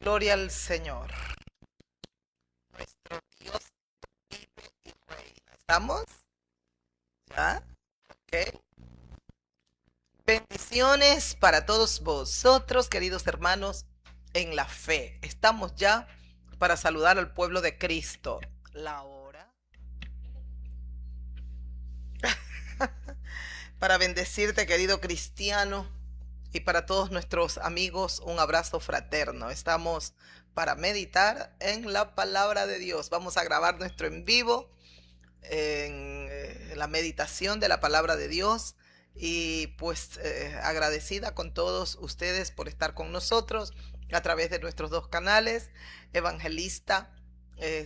Gloria al Señor. Nuestro Dios vive y reina. ¿Estamos? ¿Ya? ¿Ok? Bendiciones para todos vosotros, queridos hermanos, en la fe. Estamos ya para saludar al pueblo de Cristo. La hora para bendecirte, querido cristiano, y para todos nuestros amigos, un abrazo fraterno. Estamos para meditar en la palabra de Dios. Vamos a grabar nuestro en vivo en la meditación de la palabra de Dios y pues agradecida con todos ustedes por estar con nosotros a través de nuestros dos canales, Evangelista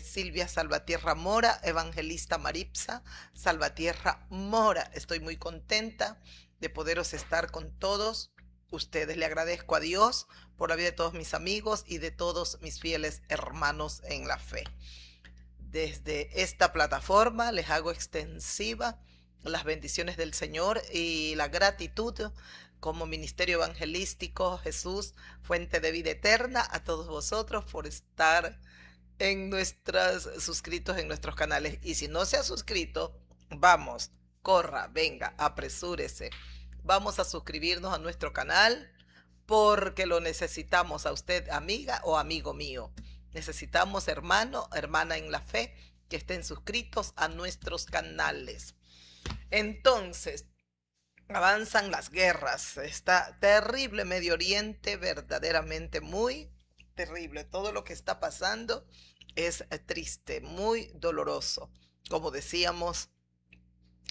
Silvia Salvatierra Mora, Evangelista Maripsa Salvatierra Mora. Estoy muy contenta de poderos estar con todos ustedes. Le agradezco a Dios por la vida de todos mis amigos y de todos mis fieles hermanos en la fe. Desde esta plataforma les hago extensiva las bendiciones del Señor y la gratitud como ministerio evangelístico Jesús, fuente de vida eterna, a todos vosotros por estar en nuestras suscritos en nuestros canales. Y si no se ha suscrito, vamos, corra, venga, apresúrese. Vamos a suscribirnos a nuestro canal porque lo necesitamos a usted, amiga o amigo mío. Necesitamos hermano, hermana en la fe, que estén suscritos a nuestros canales. Entonces, avanzan las guerras. Está terrible Medio Oriente, verdaderamente muy terrible. Todo lo que está pasando es triste, muy doloroso. Como decíamos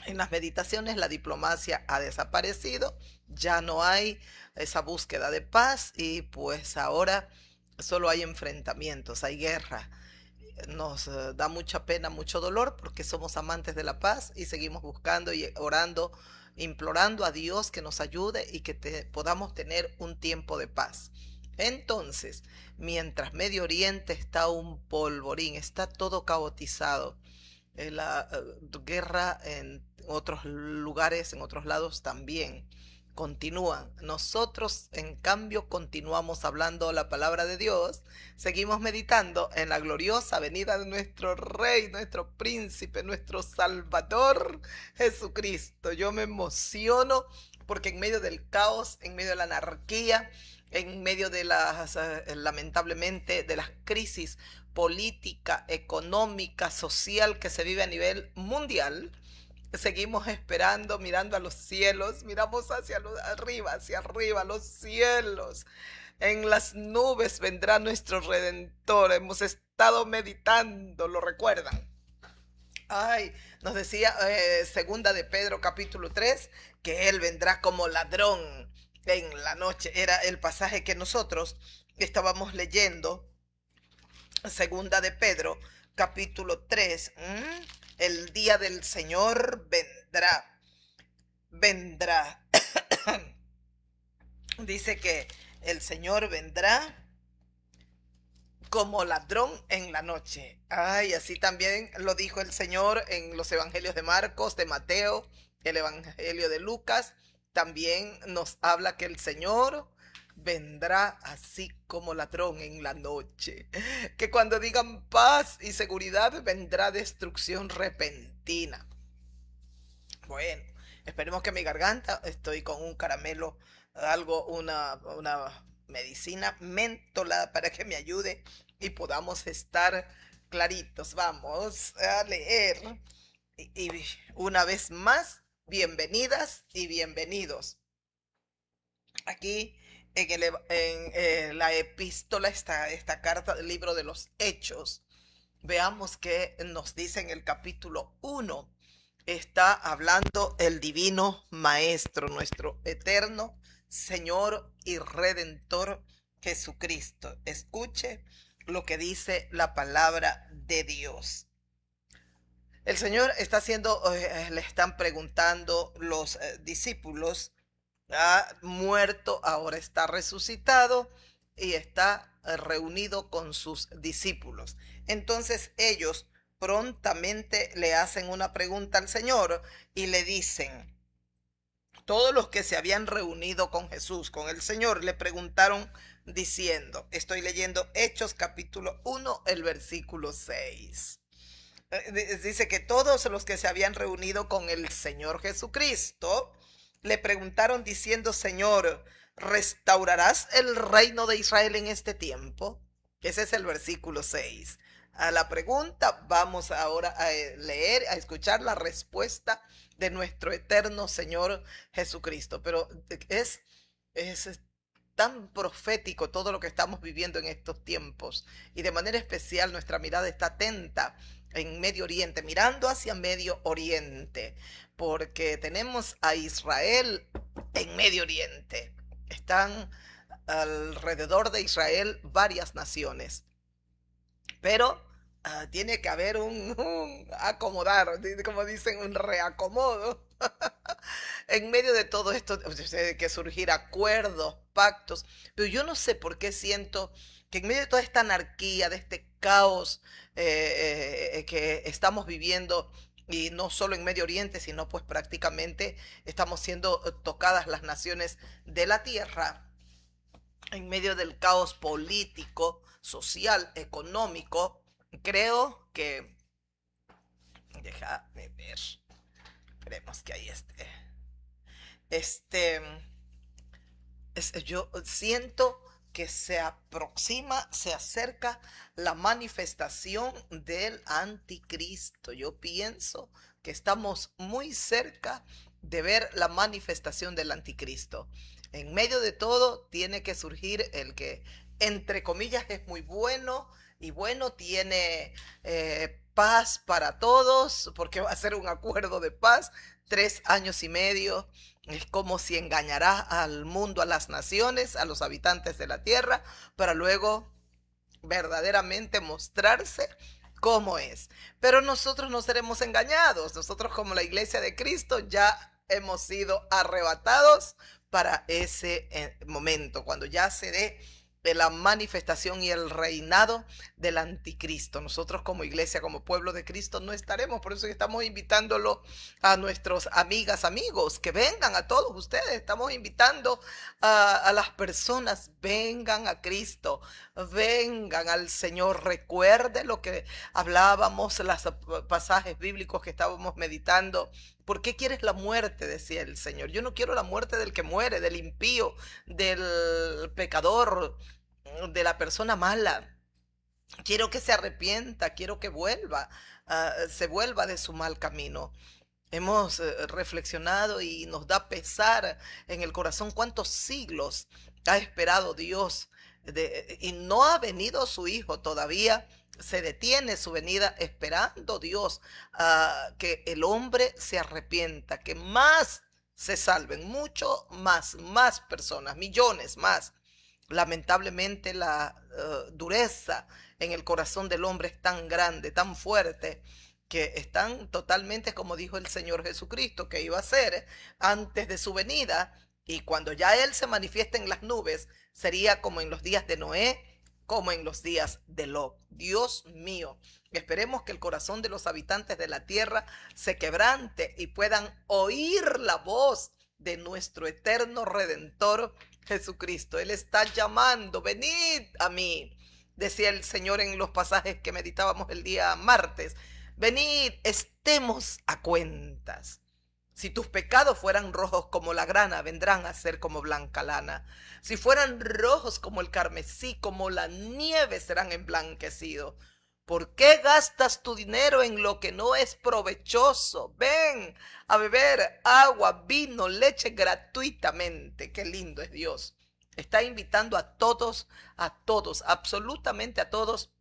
en las meditaciones, la diplomacia ha desaparecido, ya no hay esa búsqueda de paz y pues ahora solo hay enfrentamientos, hay guerra. Nos da mucha pena, mucho dolor porque somos amantes de la paz y seguimos buscando y orando, implorando a Dios que nos ayude y que podamos tener un tiempo de paz. Entonces, mientras Medio Oriente está un polvorín, está todo caotizado, la guerra en otros lugares, en otros lados también continúan. Nosotros, en cambio, continuamos hablando la palabra de Dios, seguimos meditando en la gloriosa venida de nuestro Rey, nuestro Príncipe, nuestro Salvador, Jesucristo. Yo me emociono porque en medio del caos, en medio de la anarquía, en medio de las, lamentablemente, de las crisis política, económica, social que se vive a nivel mundial, seguimos esperando, mirando a los cielos, miramos hacia arriba, los cielos. En las nubes vendrá nuestro Redentor. Hemos estado meditando, ¿lo recuerdan? Ay, nos decía segunda de Pedro capítulo 3 que Él vendrá como ladrón en la noche. Era el pasaje que nosotros estábamos leyendo. Segunda de Pedro, capítulo 3. El día del Señor vendrá. Vendrá. Dice que el Señor vendrá como ladrón en la noche. Ay, así también lo dijo el Señor en los evangelios de Marcos, de Mateo, el evangelio de Lucas. También nos habla que el Señor vendrá así como ladrón en la noche. Que cuando digan paz y seguridad, vendrá destrucción repentina. Bueno, esperemos que mi garganta, estoy con un caramelo, algo, una medicina mentolada para que me ayude y podamos estar claritos. Vamos a leer. Y una vez más, bienvenidas y bienvenidos. Aquí en la epístola, esta carta del libro de los Hechos, veamos que nos dice en el capítulo 1. Está hablando el divino Maestro, nuestro eterno Señor y Redentor Jesucristo. Escuche lo que dice la palabra de Dios. El Señor está haciendo, le están preguntando los discípulos, ha muerto, ahora está resucitado y está reunido con sus discípulos. Entonces ellos prontamente le hacen una pregunta al Señor y le dicen, Todos los que se habían reunido con Jesús, con el Señor, le preguntaron diciendo, estoy leyendo Hechos capítulo 1, el versículo 6. Dice que todos los que se habían reunido con el Señor Jesucristo le preguntaron diciendo, Señor, ¿restaurarás el reino de Israel en este tiempo? Ese es el versículo 6. A la pregunta vamos ahora a leer, a escuchar la respuesta de nuestro eterno Señor Jesucristo. Pero es tan profético todo lo que estamos viviendo en estos tiempos, y de manera especial nuestra mirada está atenta en Medio Oriente, mirando hacia Medio Oriente, porque tenemos a Israel en Medio Oriente. Están alrededor de Israel varias naciones, pero tiene que haber un acomodar, como dicen, un reacomodo. En medio de todo esto, tiene que surgir acuerdos, pactos, pero yo no sé por qué siento que en medio de toda esta anarquía, de este caos que estamos viviendo, y no solo en Medio Oriente, sino pues prácticamente estamos siendo tocadas las naciones de la tierra, en medio del caos político, social, económico. Creo que, déjame ver, esperemos que ahí esté. Este, yo siento que se aproxima, se acerca la manifestación del anticristo. Yo pienso que estamos muy cerca de ver la manifestación del anticristo. En medio de todo tiene que surgir el que, entre comillas, es muy bueno, y bueno, tiene paz para todos, porque va a ser un acuerdo de paz, 3 años y medio. Es como si engañará al mundo, a las naciones, a los habitantes de la tierra, para luego verdaderamente mostrarse cómo es. Pero nosotros no seremos engañados. Nosotros, como la iglesia de Cristo, ya hemos sido arrebatados para ese momento, cuando ya se dé de la manifestación y el reinado del anticristo. Nosotros como iglesia, como pueblo de Cristo, no estaremos. Por eso estamos invitándolo a nuestros amigas, amigos, que vengan, a todos ustedes. Estamos invitando a las personas, vengan a Cristo, vengan al Señor. Recuerde lo que hablábamos, los pasajes bíblicos que estábamos meditando. ¿Por qué quieres la muerte?, decía el Señor. Yo no quiero la muerte del que muere, del impío, del pecador, de la persona mala. Quiero que se arrepienta, quiero que vuelva, se vuelva de su mal camino. Hemos reflexionado y nos da pesar en el corazón cuántos siglos ha esperado Dios y no ha venido su Hijo todavía. Se detiene su venida esperando Dios que el hombre se arrepienta, que más se salven, mucho más personas, millones más. Lamentablemente la dureza en el corazón del hombre es tan grande, tan fuerte, que están totalmente, como dijo el Señor Jesucristo, que iba a ser antes de su venida, y cuando ya Él se manifieste en las nubes, sería como en los días de Noé, como en los días de Lot. Dios mío, esperemos que el corazón de los habitantes de la tierra se quebrante y puedan oír la voz de nuestro eterno Redentor Jesucristo. Él está llamando, venid a mí, decía el Señor en los pasajes que meditábamos el día martes. Venid, estemos a cuentas. Si tus pecados fueran rojos como la grana, vendrán a ser como blanca lana. Si fueran rojos como el carmesí, como la nieve serán emblanquecidos. ¿Por qué gastas tu dinero en lo que no es provechoso? Ven a beber agua, vino, leche gratuitamente. Qué lindo es Dios. Está invitando a todos, absolutamente a todos,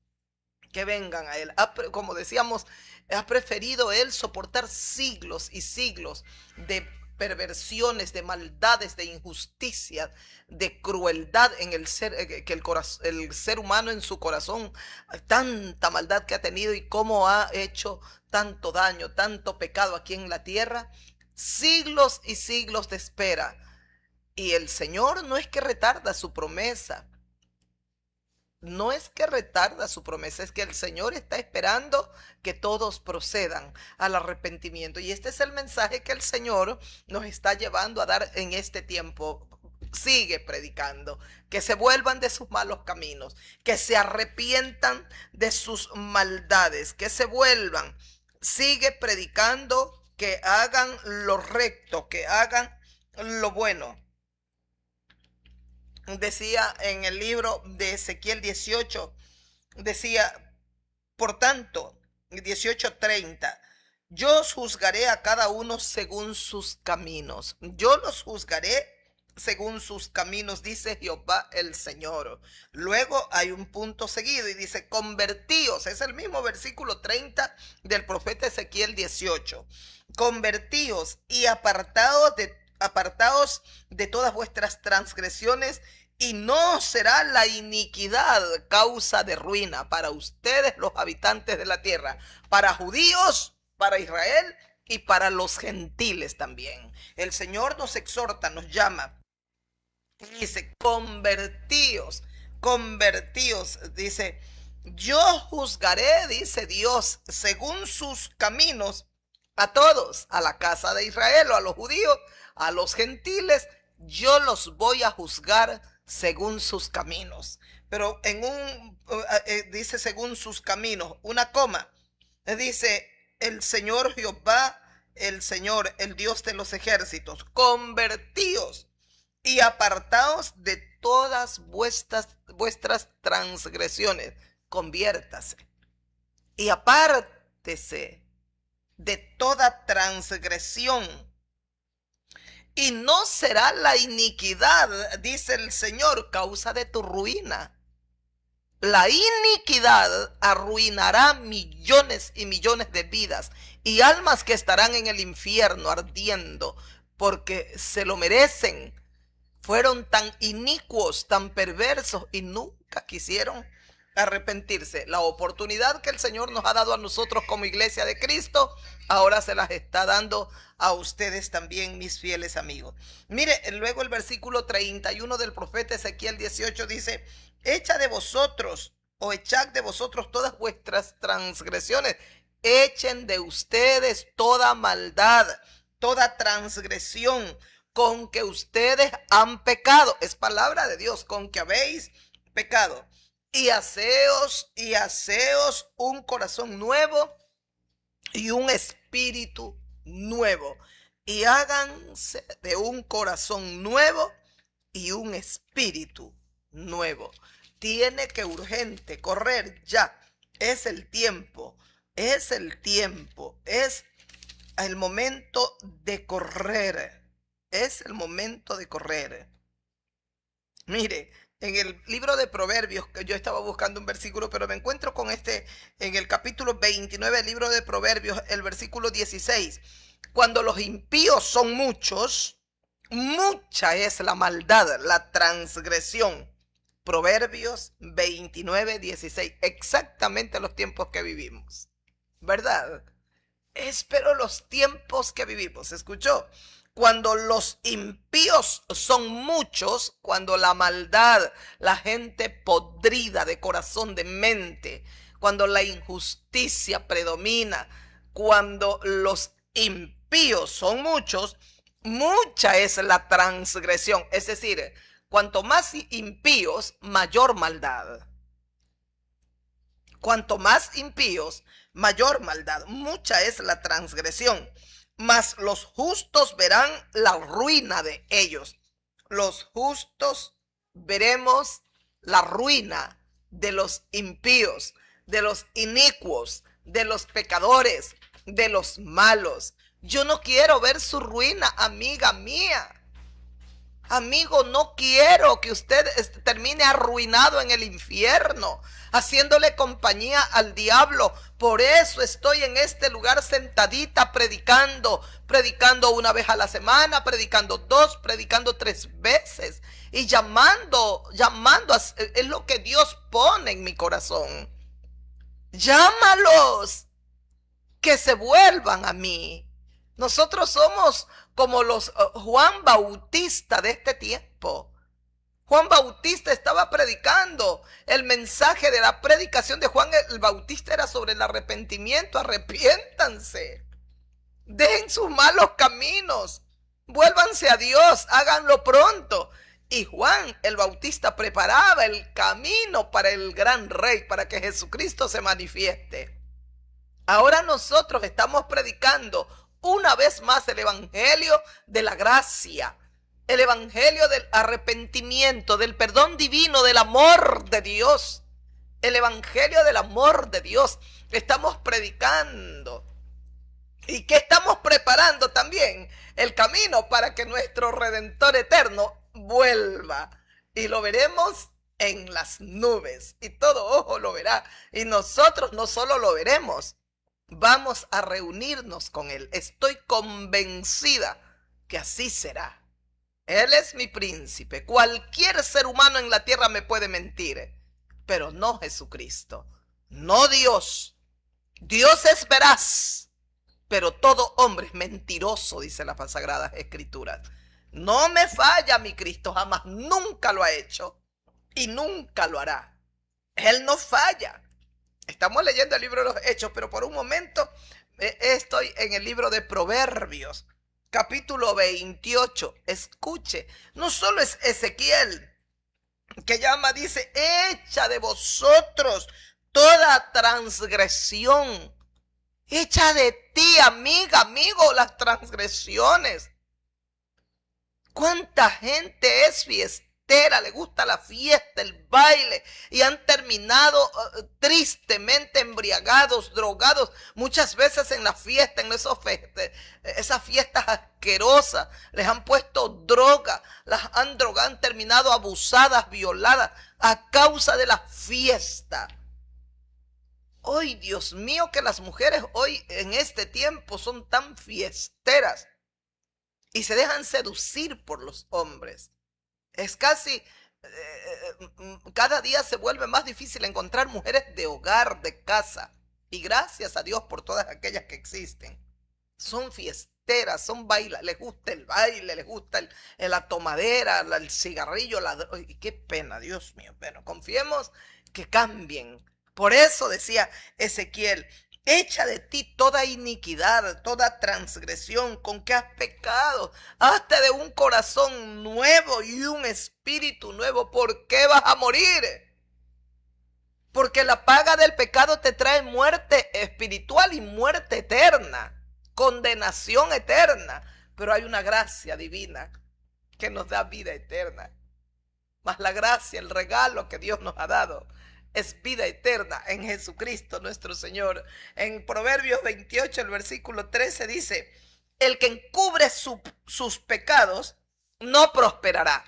que vengan a Él. Como decíamos, ha preferido Él soportar siglos y siglos de perversiones, de maldades, de injusticia, de crueldad en el ser, que el ser humano en su corazón, tanta maldad que ha tenido y cómo ha hecho tanto daño, tanto pecado aquí en la tierra. Siglos y siglos de espera. Y el Señor no es que retarda su promesa. no es que retarda su promesa, es que el Señor está esperando que todos procedan al arrepentimiento. Y este es el mensaje que el Señor nos está llevando a dar en este tiempo. Sigue predicando, que se vuelvan de sus malos caminos, que se arrepientan de sus maldades, que se vuelvan. Sigue predicando, que hagan lo recto, que hagan lo bueno. Decía en el libro de Ezequiel 18, decía, por tanto, 18:30, yo os juzgaré a cada uno según sus caminos. Yo los juzgaré según sus caminos, dice Jehová el Señor. Luego hay un punto seguido y dice, convertíos. Es el mismo versículo 30 del profeta Ezequiel 18. Convertíos y apartaos de todas vuestras transgresiones, y no será la iniquidad causa de ruina para ustedes, los habitantes de la tierra, para judíos, para Israel y para los gentiles también. El Señor nos exhorta, nos llama, dice, convertíos, convertíos, dice, yo juzgaré, dice Dios, según sus caminos a todos, a la casa de Israel o a los judíos, a los gentiles, yo los voy a juzgar según sus caminos. Pero dice según sus caminos, una coma, dice el Señor Jehová, el Señor, el Dios de los ejércitos, convertíos y apartaos de todas vuestras transgresiones, conviértase y apártese de toda transgresión, y no será la iniquidad, dice el Señor, causa de tu ruina. La iniquidad arruinará millones y millones de vidas y almas que estarán en el infierno ardiendo porque se lo merecen. Fueron tan inicuos, tan perversos y nunca quisieron arrepentirse. La oportunidad que el Señor nos ha dado a nosotros como iglesia de Cristo, ahora se las está dando a ustedes también, mis fieles amigos. Mire, luego el versículo 31 del profeta Ezequiel 18 dice, echa de vosotros o echad de vosotros todas vuestras transgresiones, echen de ustedes toda maldad, toda transgresión con que ustedes han pecado. Es palabra de Dios, con que habéis pecado. Y haceos un corazón nuevo y un espíritu nuevo. Y háganse de un corazón nuevo y un espíritu nuevo. Tiene que urgente correr ya. Es el tiempo, es el momento de correr. Es el momento de correr. Mire, en el libro de Proverbios, que yo estaba buscando un versículo, pero me encuentro con en el capítulo 29 del libro de Proverbios, el versículo 16. Cuando los impíos son muchos, mucha es la maldad, la transgresión. Proverbios 29, 16. Exactamente los tiempos que vivimos, ¿verdad? Espero los tiempos que vivimos. ¿Escuchó? Cuando los impíos son muchos, cuando la maldad, la gente podrida de corazón, de mente, cuando la injusticia predomina, cuando los impíos son muchos, mucha es la transgresión. Es decir, cuanto más impíos, mayor maldad. Cuanto más impíos, mayor maldad. Mucha es la transgresión. Mas los justos verán la ruina de ellos. Los justos veremos la ruina de los impíos, de los inicuos, de los pecadores, de los malos. Yo no quiero ver su ruina, amiga mía. Amigo, no quiero que usted termine arruinado en el infierno, haciéndole compañía al diablo. Por eso estoy en este lugar sentadita predicando una vez a la semana, predicando 2, predicando 3 veces y llamando, es lo que Dios pone en mi corazón. Llámalos, que se vuelvan a mí. Nosotros somos como los Juan Bautista de este tiempo. Juan Bautista estaba predicando. El mensaje de la predicación de Juan el Bautista era sobre el arrepentimiento. Arrepiéntanse. Dejen sus malos caminos. Vuélvanse a Dios. Háganlo pronto. Y Juan el Bautista preparaba el camino para el gran rey, para que Jesucristo se manifieste. Ahora nosotros estamos predicando una vez más el evangelio de la gracia, el evangelio del arrepentimiento, del perdón divino, del amor de Dios, el evangelio del amor de Dios. Estamos predicando. ¿Y qué estamos preparando también? El camino para que nuestro Redentor eterno vuelva. Y lo veremos en las nubes. Y todo ojo lo verá. Y nosotros no solo lo veremos, vamos a reunirnos con Él. Estoy convencida que así será. Él es mi príncipe. Cualquier ser humano en la tierra me puede mentir, pero no Jesucristo. No Dios. Dios es veraz, pero todo hombre es mentiroso, dice las Sagradas Escrituras. No me falla mi Cristo, jamás, nunca lo ha hecho y nunca lo hará. Él no falla. Estamos leyendo el libro de los Hechos, pero por un momento estoy en el libro de Proverbios, capítulo 28. Escuche, no solo es Ezequiel que llama, dice, echa de vosotros toda transgresión. Echa de ti, amiga, amigo, las transgresiones. ¿Cuánta gente es fiestera? Le gusta la fiesta, el baile, y han terminado tristemente embriagados, drogados, muchas veces en la fiesta, en esas fiestas asquerosas. Les han puesto droga, las han drogado, han terminado abusadas, violadas, a causa de la fiesta. Hoy, Dios mío, que las mujeres hoy en este tiempo son tan fiesteras y se dejan seducir por los hombres. Es casi, cada día se vuelve más difícil encontrar mujeres de hogar, de casa. Y gracias a Dios por todas aquellas que existen. Son fiesteras, son bailas, les gusta el baile, les gusta la tomadera, el cigarrillo, y qué pena, Dios mío. Pero confiemos que cambien. Por eso decía Ezequiel, echa de ti toda iniquidad, toda transgresión con que has pecado. Hazte de un corazón nuevo y un espíritu nuevo. ¿Por qué vas a morir? Porque la paga del pecado te trae muerte espiritual y muerte eterna, condenación eterna. Pero hay una gracia divina que nos da vida eterna. Mas la gracia, el regalo que Dios nos ha dado, es vida eterna en Jesucristo nuestro Señor. En Proverbios 28, el versículo 13 dice, el que encubre sus pecados no prosperará.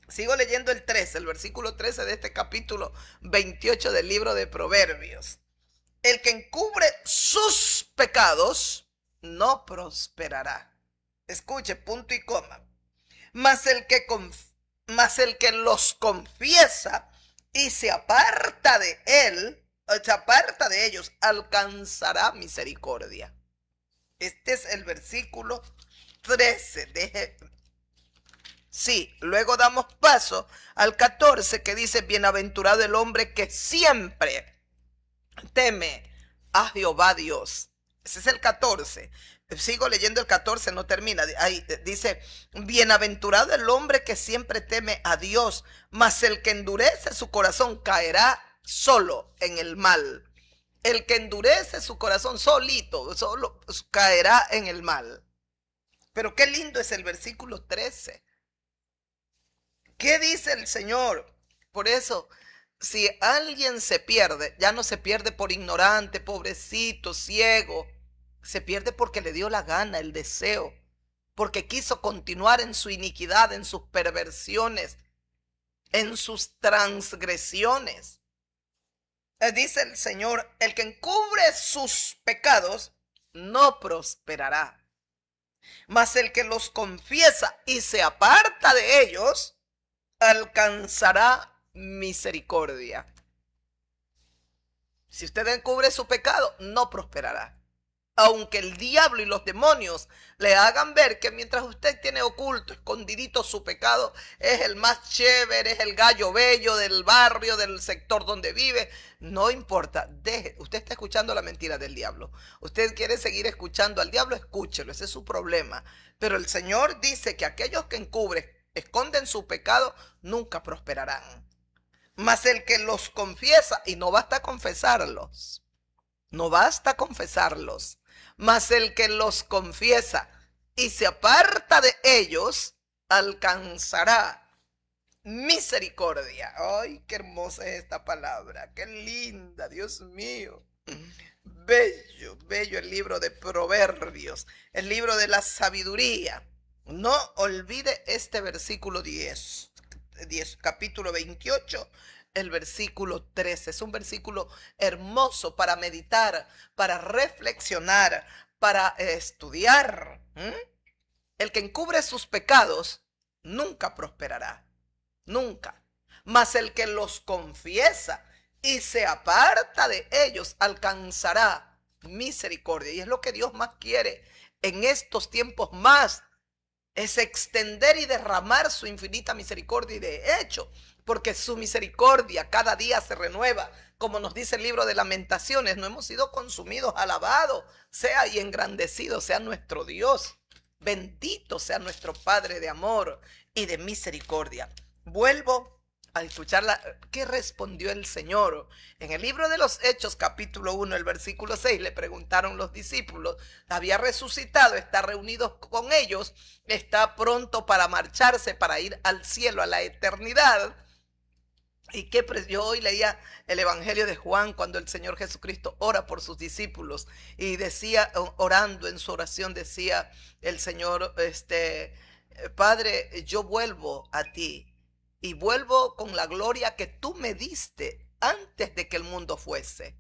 Sigo leyendo el 13, el versículo 13 de este capítulo 28 del libro de Proverbios. El que encubre sus pecados no prosperará. Escuche, punto y coma. Mas el que los confiesa y se aparta de ellos, alcanzará misericordia. Este es el versículo 13. Sí, luego damos paso al 14 que dice, bienaventurado el hombre que siempre teme a Jehová Dios. Ese es el 14. Sigo leyendo el 14, no termina. Ahí dice, bienaventurado el hombre que siempre teme a Dios, mas el que endurece su corazón caerá solo en el mal. El que endurece su corazón solo caerá en el mal. Pero qué lindo es el versículo 13. ¿Qué dice el Señor? Por eso, si alguien se pierde, ya no se pierde por ignorante, pobrecito, ciego. Se pierde porque le dio la gana, el deseo, porque quiso continuar en su iniquidad, en sus perversiones, en sus transgresiones. Dice el Señor, el que encubre sus pecados no prosperará, mas el que los confiesa y se aparta de ellos, alcanzará misericordia. Si usted encubre su pecado, no prosperará. Aunque el diablo y los demonios le hagan ver que mientras usted tiene oculto, escondidito su pecado, es el más chévere, es el gallo bello del barrio, del sector donde vive, no importa, usted está escuchando la mentira del diablo. Usted quiere seguir escuchando al diablo, escúchelo, ese es su problema. Pero el Señor dice que aquellos que esconden su pecado, nunca prosperarán. Mas el que los confiesa, y no basta confesarlos, no basta confesarlos, mas el que los confiesa y se aparta de ellos, alcanzará misericordia. Ay, qué hermosa es esta palabra, qué linda, Dios mío. Bello, bello el libro de Proverbios, el libro de la sabiduría. No olvide este versículo 10, capítulo 28, el versículo 13. Es un versículo hermoso para meditar, para reflexionar, para estudiar. El que encubre sus pecados nunca prosperará, nunca. Mas el que los confiesa y se aparta de ellos alcanzará misericordia. Y es lo que Dios más quiere en estos tiempos más, es extender y derramar su infinita misericordia. Y de hecho, porque su misericordia cada día se renueva, como nos dice el libro de Lamentaciones, no hemos sido consumidos. Alabado sea y engrandecido sea nuestro Dios, bendito sea nuestro Padre de amor y de misericordia. Vuelvo a escuchar qué respondió el Señor. En el libro de los Hechos, capítulo 1, el versículo 6, le preguntaron los discípulos, había resucitado, está reunido con ellos, está pronto para marcharse, para ir al cielo, a la eternidad. Y yo hoy leía el Evangelio de Juan cuando el Señor Jesucristo ora por sus discípulos y decía, orando en su oración, decía el Señor, Padre, yo vuelvo a ti y vuelvo con la gloria que tú me diste antes de que el mundo fuese.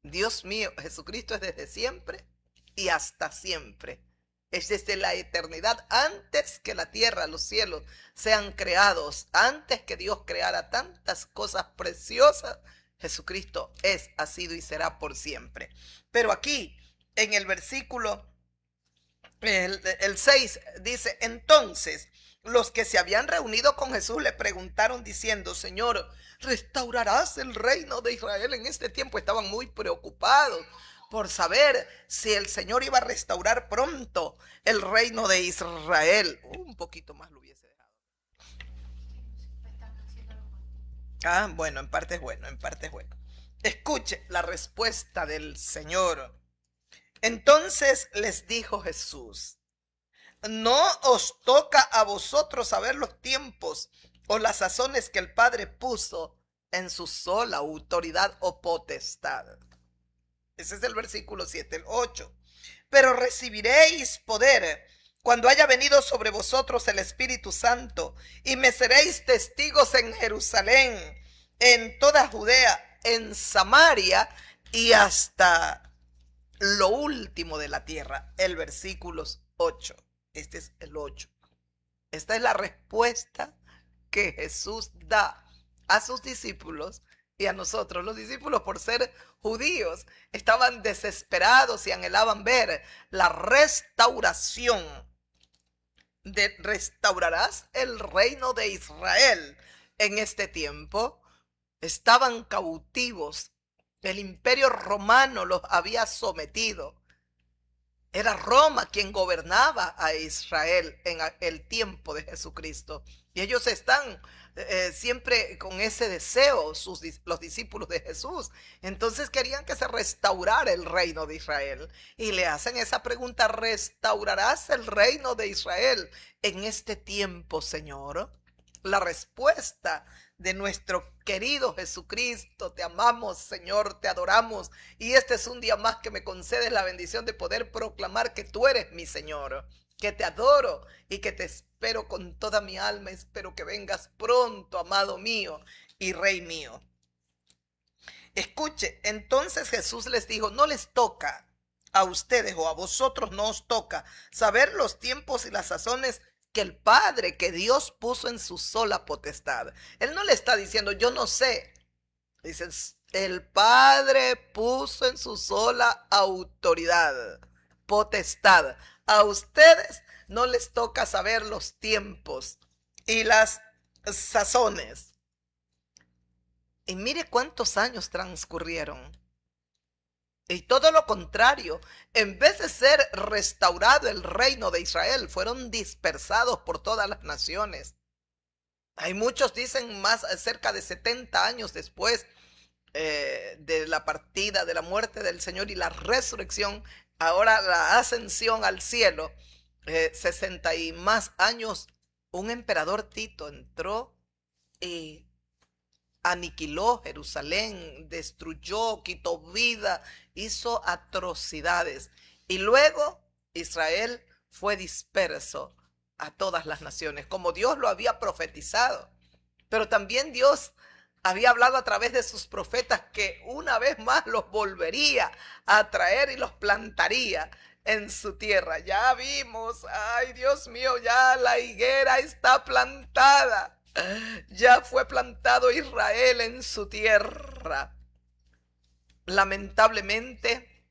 Dios mío, Jesucristo es desde siempre y hasta siempre. Es desde la eternidad, antes que la tierra, los cielos sean creados, antes que Dios creara tantas cosas preciosas, Jesucristo es, ha sido y será por siempre. Pero aquí, en el versículo el 6, dice, entonces los que se habían reunido con Jesús le preguntaron diciendo, Señor, ¿restaurarás el reino de Israel en este tiempo? Estaban muy preocupados por saber si el Señor iba a restaurar pronto el reino de Israel. Un poquito más lo hubiese dejado. Bueno, en parte es bueno, en parte es bueno. Escuche la respuesta del Señor. Entonces les dijo Jesús, no os toca a vosotros saber los tiempos o las sazones que el Padre puso en su sola autoridad o potestad. Ese es el versículo 7, el 8. Pero recibiréis poder cuando haya venido sobre vosotros el Espíritu Santo, y me seréis testigos en Jerusalén, en toda Judea, en Samaria y hasta lo último de la tierra. El versículo 8. Este es el 8. Esta es la respuesta que Jesús da a sus discípulos y a nosotros. Los discípulos, por ser judíos, estaban desesperados y anhelaban ver la restauración. ¿Restaurarás el reino de Israel en este tiempo? Estaban cautivos. El imperio romano los había sometido. Era Roma quien gobernaba a Israel en el tiempo de Jesucristo. Y ellos están siempre con ese deseo, los discípulos de Jesús. Entonces querían que se restaurara el reino de Israel. Y le hacen esa pregunta, ¿restaurarás el reino de Israel en este tiempo, Señor? La respuesta de nuestro querido Jesucristo: te amamos, Señor, te adoramos, y este es un día más que me concedes la bendición de poder proclamar que tú eres mi Señor, que te adoro y que te espero con toda mi alma. Espero que vengas pronto, amado mío y Rey mío. Escuche, entonces Jesús les dijo, no les toca a ustedes, o a vosotros no os toca saber los tiempos y las sazones que el Padre, que Dios puso en su sola potestad. Él no le está diciendo, yo no sé. Dice, El Padre puso en su sola autoridad, potestad. A ustedes no les toca saber los tiempos y las sazones. Y mire cuántos años transcurrieron. Y todo lo contrario, en vez de ser restaurado el reino de Israel, fueron dispersados por todas las naciones. Hay muchos dicen más cerca de 70 años después de la partida, de la muerte del Señor y la resurrección, ahora la ascensión al cielo, 60 y más años, un emperador Tito entró y aniquiló Jerusalén, destruyó, quitó vida, hizo atrocidades. Y luego Israel fue disperso a todas las naciones, como Dios lo había profetizado. Pero también Dios había hablado a través de sus profetas que una vez más los volvería a traer y los plantaría en su tierra. Ya vimos, ay Dios mío, ya la higuera está plantada. Ya fue plantado Israel en su tierra. Lamentablemente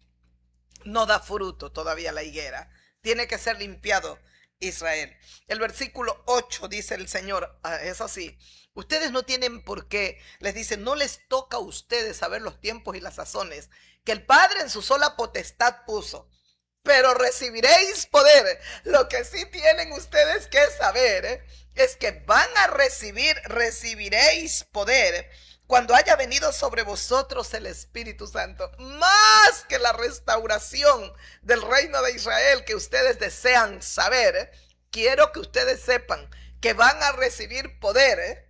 no da fruto todavía la higuera. Tiene que ser limpiado Israel. El versículo 8 dice el Señor, es así. Ustedes no tienen por qué, les dice, no les toca a ustedes saber los tiempos y las sazones que el Padre en su sola potestad puso. Pero recibiréis poder. Lo que sí tienen ustedes que saber es que van a recibiréis poder cuando haya venido sobre vosotros el Espíritu Santo. Más que la restauración del reino de Israel que ustedes desean saber, quiero que ustedes sepan que van a recibir poder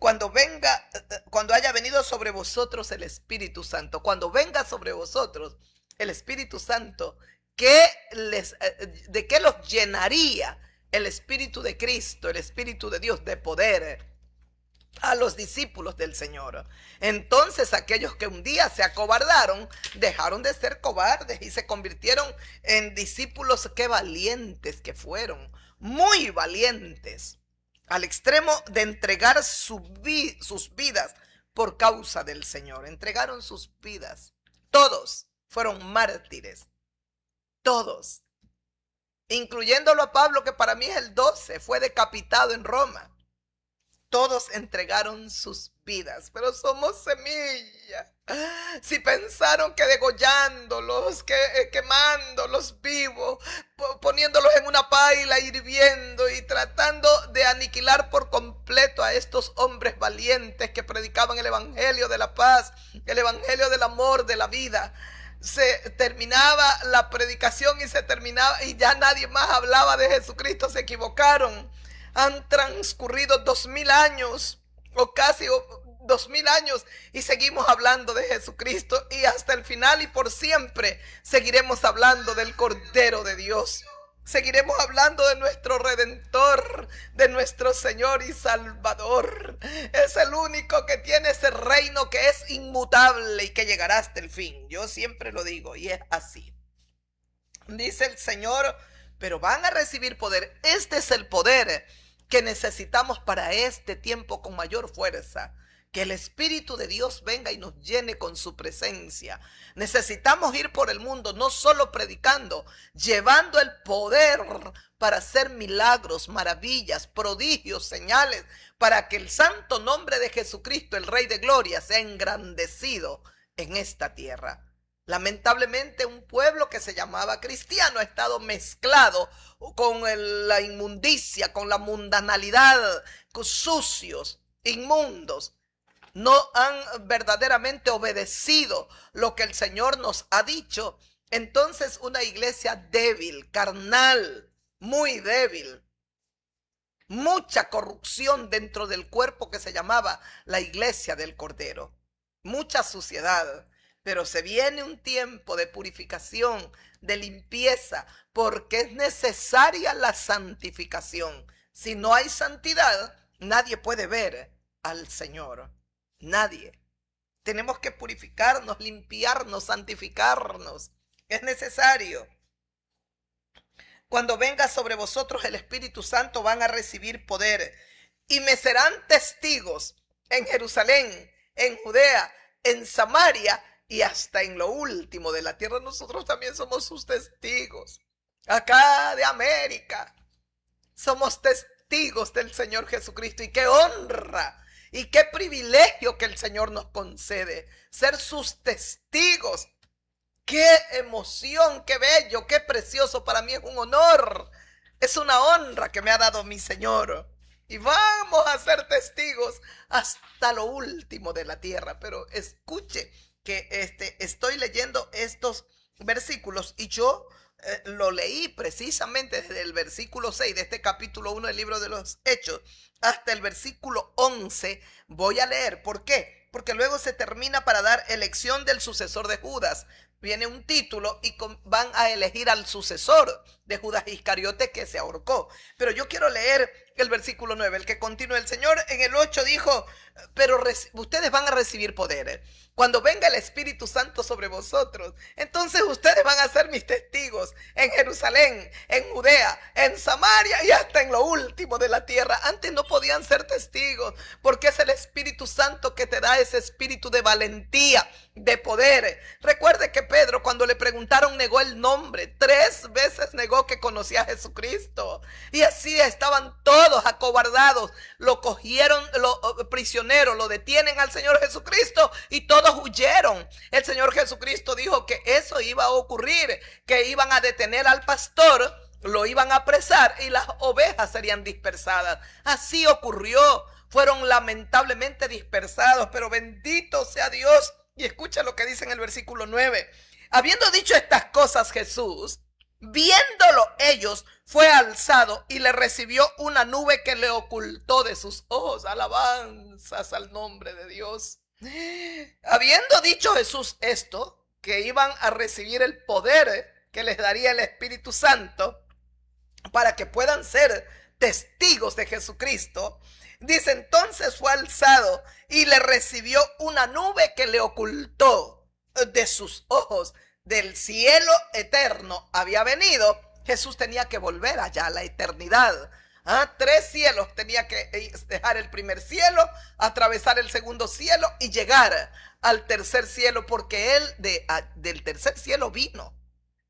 cuando haya venido sobre vosotros el Espíritu Santo. Cuando venga sobre vosotros el Espíritu Santo, ¿de qué los llenaría el Espíritu de Cristo, el Espíritu de Dios, de poder a los discípulos del Señor? Entonces aquellos que un día se acobardaron, dejaron de ser cobardes y se convirtieron en discípulos. Qué valientes que fueron, muy valientes, al extremo de entregar sus vidas por causa del Señor. Entregaron sus vidas, todos fueron mártires, todos, incluyéndolo a Pablo, que para mí es el 12, fue decapitado en Roma. Todos entregaron sus vidas, pero somos semilla. Si pensaron que degollándolos, quemándolos vivos, poniéndolos en una paila, hirviendo y tratando de aniquilar por completo a estos hombres valientes que predicaban el evangelio de la paz, el evangelio del amor, de la vida, se terminaba la predicación y se terminaba y ya nadie más hablaba de Jesucristo. Se equivocaron. Han transcurrido 2000 años o casi 2000 años y seguimos hablando de Jesucristo, y hasta el final y por siempre seguiremos hablando del Cordero de Dios. Seguiremos hablando de nuestro Redentor, de nuestro Señor y Salvador. Es el único que tiene ese reino que es inmutable y que llegará hasta el fin. Yo siempre lo digo y es así. Dice el Señor, pero van a recibir poder. Este es el poder que necesitamos para este tiempo con mayor fuerza. Que el Espíritu de Dios venga y nos llene con su presencia. Necesitamos ir por el mundo no solo predicando, llevando el poder para hacer milagros, maravillas, prodigios, señales, para que el santo nombre de Jesucristo, el Rey de Gloria, sea engrandecido en esta tierra. Lamentablemente un pueblo que se llamaba cristiano ha estado mezclado con la inmundicia, con la mundanalidad, con sucios, inmundos. No han verdaderamente obedecido lo que el Señor nos ha dicho. Entonces una iglesia débil, carnal, muy débil. Mucha corrupción dentro del cuerpo que se llamaba la iglesia del Cordero. Mucha suciedad. Pero se viene un tiempo de purificación, de limpieza, porque es necesaria la santificación. Si no hay santidad, nadie puede ver al Señor. Nadie. Tenemos que purificarnos, limpiarnos, santificarnos. Es necesario. Cuando venga sobre vosotros el Espíritu Santo, van a recibir poder y me serán testigos en Jerusalén, en Judea, en Samaria y hasta en lo último de la tierra. Nosotros también somos sus testigos. Acá de América somos testigos del Señor Jesucristo, y qué honra y qué privilegio que el Señor nos concede ser sus testigos. Qué emoción, qué bello, qué precioso. Para mí es un honor, es una honra que me ha dado mi Señor. Y vamos a ser testigos hasta lo último de la tierra. Pero escuche que estoy leyendo estos versículos y yo lo leí precisamente desde el versículo 6 de este capítulo 1 del libro de los Hechos hasta el versículo 11. Voy a leer. ¿Por qué? Porque luego se termina para dar elección del sucesor de Judas. Viene un título y van a elegir al sucesor de Judas Iscariote, que se ahorcó. Pero yo quiero leer el versículo 9, el que continúa. El Señor en el 8 dijo: pero ustedes van a recibir poder cuando venga el Espíritu Santo sobre vosotros. Entonces ustedes van a ser mis testigos en Jerusalén, en Judea, en Samaria y hasta en lo último de la tierra. Antes no podían ser testigos porque es el Espíritu Santo que te da ese espíritu de valentía, de poder. Recuerde que Pedro, cuando le preguntaron, negó el nombre. 3 veces negó que conocía a Jesucristo. Y así estaban todos acobardados. Lo cogieron prisionero, lo detienen al Señor Jesucristo y todos huyeron. El Señor Jesucristo dijo que eso iba a ocurrir, que iban a detener al pastor, lo iban a apresar y las ovejas serían dispersadas. Así ocurrió. Fueron lamentablemente dispersados, pero bendito sea Dios. Y escucha lo que dice en el versículo 9. Habiendo dicho estas cosas, Jesús, viéndolo ellos, fue alzado y le recibió una nube que le ocultó de sus ojos. Alabanzas al nombre de Dios. Habiendo dicho Jesús esto, que iban a recibir el poder que les daría el Espíritu Santo para que puedan ser testigos de Jesucristo, dice: entonces fue alzado y le recibió una nube que le ocultó de sus ojos. Del cielo eterno había venido. Jesús tenía que volver allá a la eternidad. 3 cielos tenía que dejar: el primer cielo, atravesar el segundo cielo y llegar al tercer cielo, porque él del tercer cielo vino.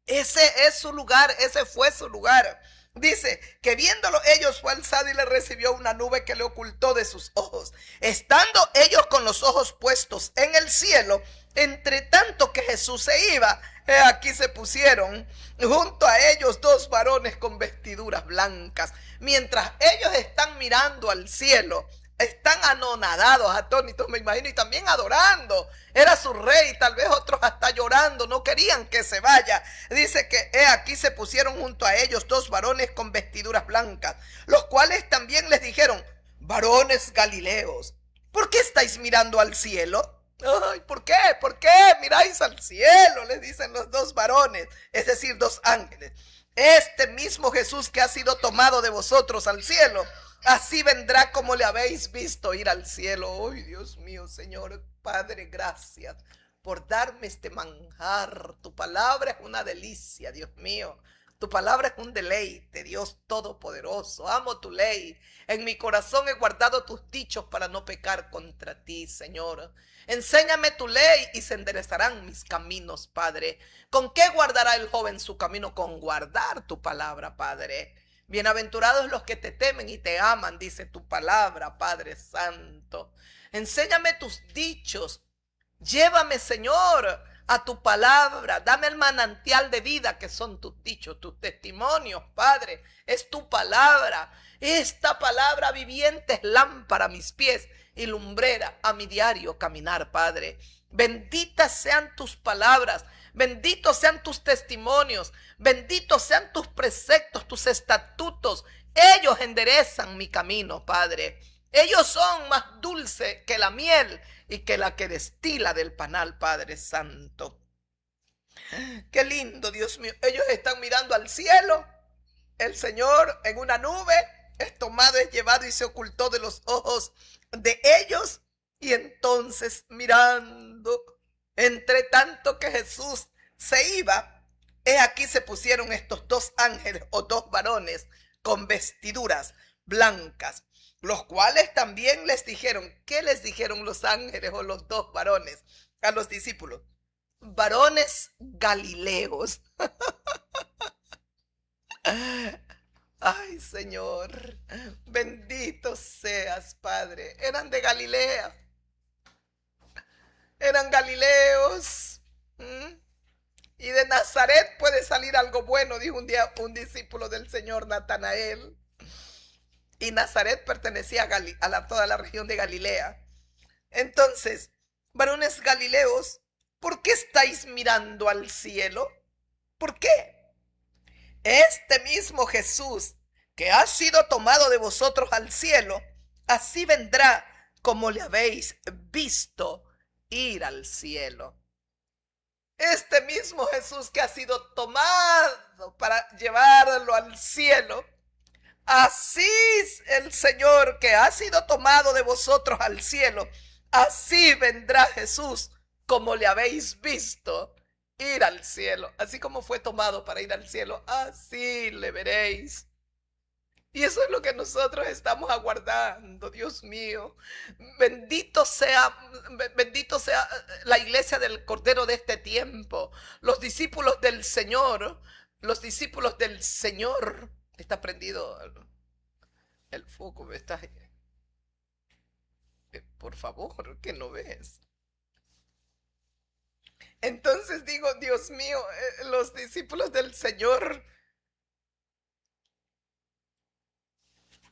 Ese es su lugar, ese fue su lugar. Dice que viéndolo ellos, fue alzado y le recibió una nube que le ocultó de sus ojos. Estando ellos con los ojos puestos en el cielo, entre tanto que Jesús se iba, aquí se pusieron junto a ellos 2 varones con vestiduras blancas. Mientras ellos están mirando al cielo, están anonadados, atónitos, me imagino, y también adorando. Era su rey, tal vez otros hasta llorando, no querían que se vaya. Dice que aquí se pusieron junto a ellos 2 varones con vestiduras blancas, los cuales también les dijeron: varones galileos, ¿por qué estáis mirando al cielo? Ay, ¿por qué? ¿Por qué miráis al cielo? Les dicen los 2 varones, es decir, 2 ángeles. Este mismo Jesús que ha sido tomado de vosotros al cielo, así vendrá como le habéis visto ir al cielo. Ay, Dios mío, Señor Padre, gracias por darme este manjar. Tu palabra es una delicia, Dios mío. Tu palabra es un deleite, Dios Todopoderoso. Amo tu ley. En mi corazón he guardado tus dichos para no pecar contra ti, Señor. Enséñame tu ley y se enderezarán mis caminos, Padre. ¿Con qué guardará el joven su camino? Con guardar tu palabra, Padre. Bienaventurados los que te temen y te aman, dice tu palabra, Padre Santo. Enséñame tus dichos. Llévame, Señor, a tu palabra. Dame el manantial de vida que son tus dichos, tus testimonios, Padre. Es tu palabra. Esta palabra viviente es lámpara a mis pies y lumbrera a mi diario caminar, Padre. Benditas sean tus palabras. Benditos sean tus testimonios, benditos sean tus preceptos, tus estatutos. Ellos enderezan mi camino, Padre. Ellos son más dulces que la miel y que la que destila del panal, Padre Santo. Qué lindo, Dios mío. Ellos están mirando al cielo. El Señor en una nube es tomado, es llevado y se ocultó de los ojos de ellos. Y entonces mirando, entre tanto que Jesús se iba, aquí se pusieron estos 2 ángeles o 2 varones con vestiduras blancas. los cuales también les dijeron, ¿qué les dijeron los ángeles o los dos varones a los discípulos? Varones galileos. Ay, Señor, bendito seas, Padre. Eran de Galilea, eran galileos. ¿Mm? Y de Nazaret puede salir algo bueno, dijo un día un discípulo del Señor, Natanael. Y Nazaret pertenecía a toda la región de Galilea. Entonces, varones galileos, ¿por qué estáis mirando al cielo? ¿Por qué? Este mismo Jesús que ha sido tomado de vosotros al cielo, así vendrá como le habéis visto ir al cielo. Este mismo Jesús que ha sido tomado para llevarlo al cielo, así es el Señor que ha sido tomado de vosotros al cielo, así vendrá Jesús como le habéis visto ir al cielo. Así como fue tomado para ir al cielo, así le veréis. Y eso es lo que nosotros estamos aguardando, Dios mío. Bendito sea la iglesia del Cordero de este tiempo, los discípulos del Señor, los discípulos del Señor. Está prendido el foco, ¿me estás? Por favor, que no ves. Entonces digo, Dios mío, los discípulos del Señor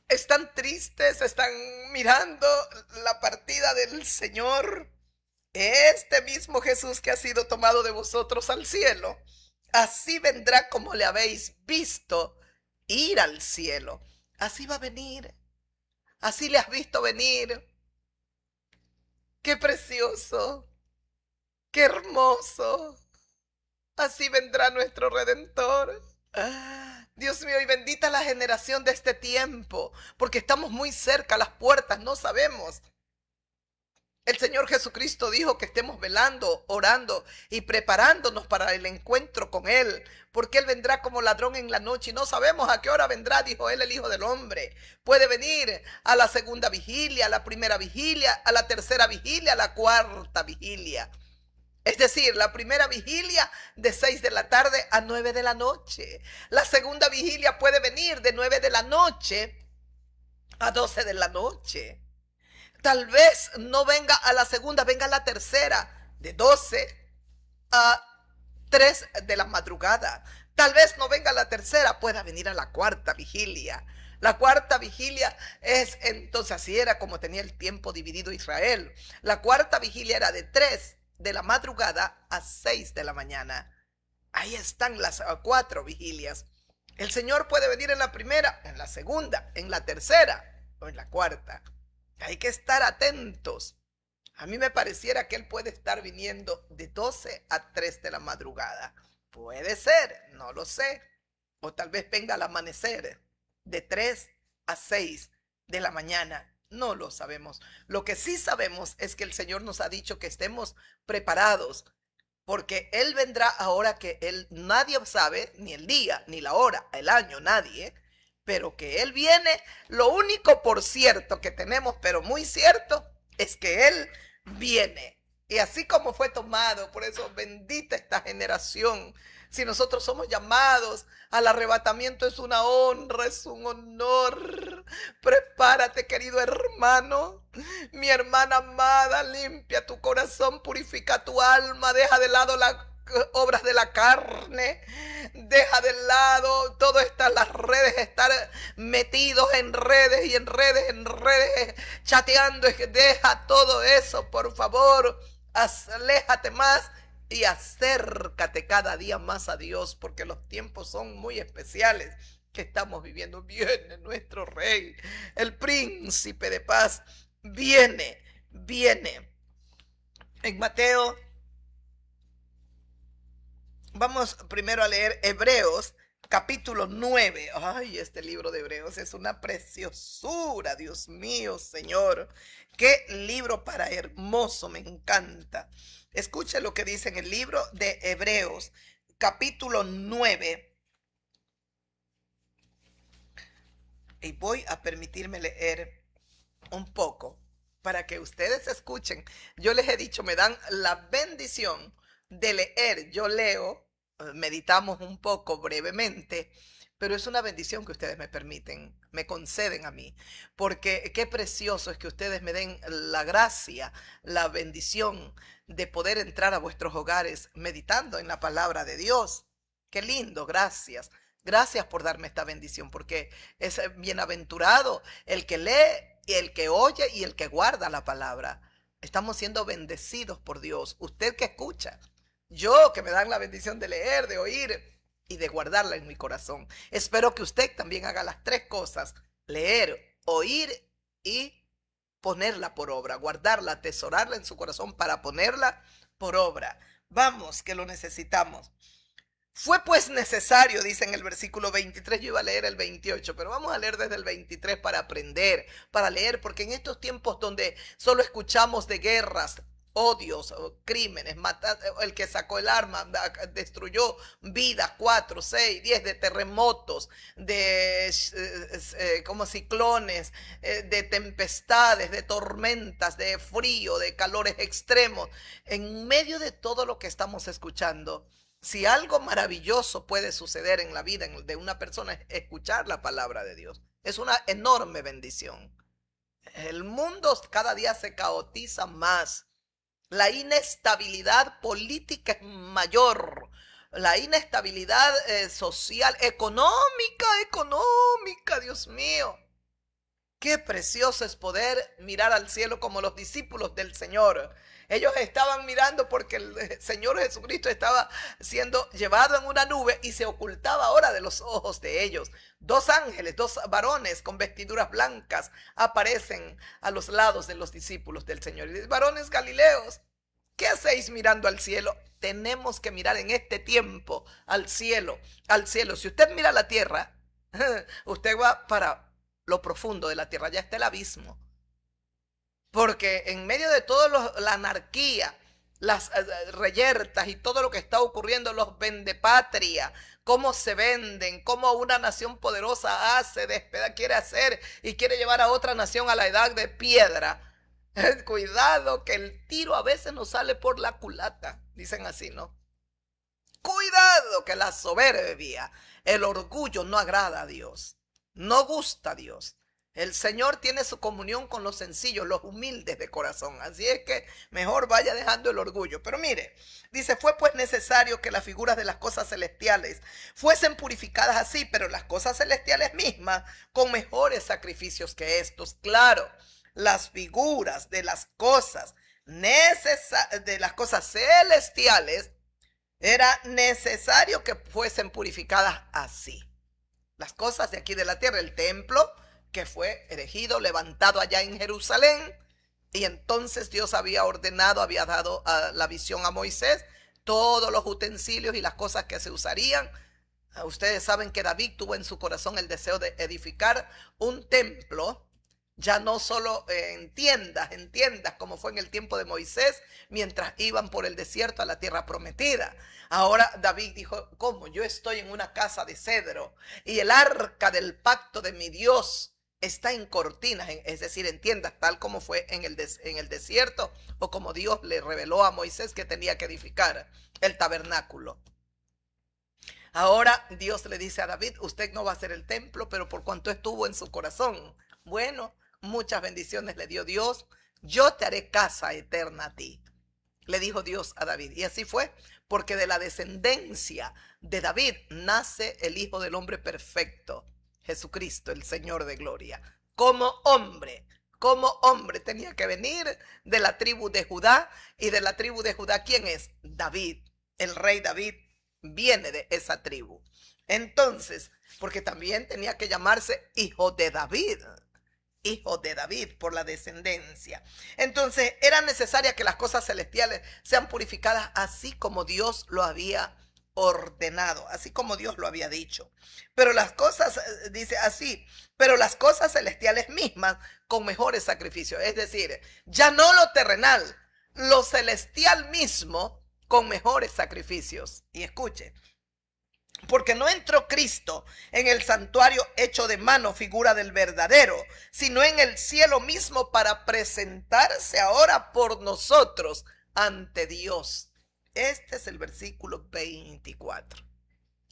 están tristes, están mirando la partida del Señor. Este mismo Jesús que ha sido tomado de vosotros al cielo, así vendrá como le habéis visto ir al cielo. Así va a venir. Así le has visto venir. Qué precioso. Qué hermoso. Así vendrá nuestro Redentor. Dios mío, y bendita la generación de este tiempo, porque estamos muy cerca a las puertas, no sabemos. El Señor Jesucristo dijo que estemos velando, orando y preparándonos para el encuentro con Él, porque Él vendrá como ladrón en la noche y no sabemos a qué hora vendrá, dijo Él, el Hijo del Hombre. Puede venir a la segunda vigilia, a la primera vigilia, a la tercera vigilia, a la cuarta vigilia. Es decir, la primera vigilia de 6 de la tarde a 9 de la noche. La segunda vigilia puede venir de 9 de la noche a 12 de la noche. Tal vez no venga a la segunda, venga a la tercera, de 12 a 3 de la madrugada. Tal vez no venga a la tercera, pueda venir a la cuarta vigilia. La cuarta vigilia es entonces, así era como tenía el tiempo dividido Israel. La cuarta vigilia era de 3 de la madrugada a 6 de la mañana. Ahí están las 4 vigilias. El Señor puede venir en la primera, en la segunda, en la tercera o en la cuarta. Hay que estar atentos. A mí me pareciera que Él puede estar viniendo de 12 a 3 de la madrugada. Puede ser, no lo sé. O tal vez venga al amanecer de 3 a 6 de la mañana. No lo sabemos. Lo que sí sabemos es que el Señor nos ha dicho que estemos preparados, porque Él vendrá ahora que nadie sabe, ni el día, ni la hora, el año, nadie, pero que Él viene. Lo único por cierto que tenemos, pero muy cierto, es que Él viene. Y así como fue tomado, por eso bendita esta generación. Si nosotros somos llamados al arrebatamiento, es una honra, es un honor. Prepárate, querido hermano, mi hermana amada, limpia tu corazón, purifica tu alma, deja de lado las obras de la carne, deja de lado todo esto, las redes, estar metidos en redes y en redes, chateando. Deja todo eso, por favor, aléjate más y acércate cada día más a Dios, porque los tiempos son muy especiales que estamos viviendo. Viene nuestro Rey, el Príncipe de Paz, viene. En Mateo, vamos primero a leer Hebreos capítulo 9. Ay, este libro de Hebreos es una preciosura, Dios mío, Señor. Qué libro para hermoso, me encanta. Escuche lo que dice en el libro de Hebreos capítulo 9. Y voy a permitirme leer un poco para que ustedes escuchen. Yo les he dicho, me dan la bendición de leer. Yo leo, meditamos un poco brevemente, pero es una bendición que ustedes me permiten, me conceden a mí, porque qué precioso es que ustedes me den la gracia, la bendición de poder entrar a vuestros hogares meditando en la palabra de Dios. Qué lindo, gracias. Gracias por darme esta bendición, porque es bienaventurado el que lee, y el que oye y el que guarda la palabra. Estamos siendo bendecidos por Dios. Usted que escucha, yo que me dan la bendición de leer, de oír y de guardarla en mi corazón. Espero que usted también haga las tres cosas: leer, oír y ponerla por obra, guardarla, atesorarla en su corazón para ponerla por obra. Vamos, que lo necesitamos. Fue pues necesario, dice en el versículo 23, yo iba a leer el 28, pero vamos a leer desde el 23 para aprender, para leer, porque en estos tiempos donde solo escuchamos de guerras, odios, crímenes, el que sacó el arma, destruyó vidas, 4, 6, 10, de terremotos, de como ciclones, de tempestades, de tormentas, de frío, de calores extremos. En medio de todo lo que estamos escuchando, si algo maravilloso puede suceder en la vida de una persona es escuchar la palabra de Dios. Es una enorme bendición. El mundo cada día se caotiza más. La inestabilidad política es mayor. La inestabilidad social, económica, Dios mío. Qué precioso es poder mirar al cielo como los discípulos del Señor. Ellos estaban mirando porque el Señor Jesucristo estaba siendo llevado en una nube y se ocultaba ahora de los ojos de ellos. Dos ángeles, dos varones con vestiduras blancas aparecen a los lados de los discípulos del Señor. Y dicen: varones galileos, ¿qué hacéis mirando al cielo? Tenemos que mirar en este tiempo al cielo, al cielo. Si usted mira la tierra, usted va para lo profundo de la tierra, ya está el abismo. Porque en medio de toda la anarquía, las reyertas y todo lo que está ocurriendo, los vendepatria, cómo se venden, cómo una nación poderosa quiere hacer y quiere llevar a otra nación a la edad de piedra. Cuidado que el tiro a veces nos sale por la culata, dicen así, ¿no? Cuidado que la soberbia, el orgullo no agrada a Dios, no gusta a Dios. El Señor tiene su comunión con los sencillos, los humildes de corazón. Así es que mejor vaya dejando el orgullo. Pero mire, dice: fue pues necesario que las figuras de las cosas celestiales fuesen purificadas así, pero las cosas celestiales mismas con mejores sacrificios que estos. Claro, las figuras de las cosas celestiales era necesario que fuesen purificadas así. Las cosas de aquí de la tierra, el templo que fue erigido, levantado allá en Jerusalén, y entonces Dios había ordenado, había dado la visión a Moisés, todos los utensilios y las cosas que se usarían. Ustedes saben que David tuvo en su corazón el deseo de edificar un templo, ya no solo en tiendas como fue en el tiempo de Moisés, mientras iban por el desierto a la tierra prometida. Ahora David dijo: ¿cómo? Yo estoy en una casa de cedro y el arca del pacto de mi Dios está en cortinas, es decir, en tiendas, tal como fue en el desierto, o como Dios le reveló a Moisés que tenía que edificar el tabernáculo. Ahora Dios le dice a David: usted no va a hacer el templo, pero por cuanto estuvo en su corazón, bueno, muchas bendiciones le dio Dios. Yo te haré casa eterna a ti, le dijo Dios a David. Y así fue, porque de la descendencia de David nace el Hijo del Hombre perfecto, Jesucristo, el Señor de gloria. Como hombre tenía que venir de la tribu de Judá. Y de la tribu de Judá, ¿quién es? David. El rey David viene de esa tribu. Entonces, porque también tenía que llamarse hijo de David por la descendencia. Entonces era necesaria que las cosas celestiales sean purificadas así como Dios lo había ordenado, así como Dios lo había dicho. Pero las cosas, dice así, pero las cosas celestiales mismas con mejores sacrificios. Es decir, ya no lo terrenal, lo celestial mismo con mejores sacrificios. Y escuche, Porque no entró Cristo en el santuario hecho de mano, figura del verdadero, sino en el cielo mismo para presentarse ahora por nosotros ante Dios. Este es el versículo 24.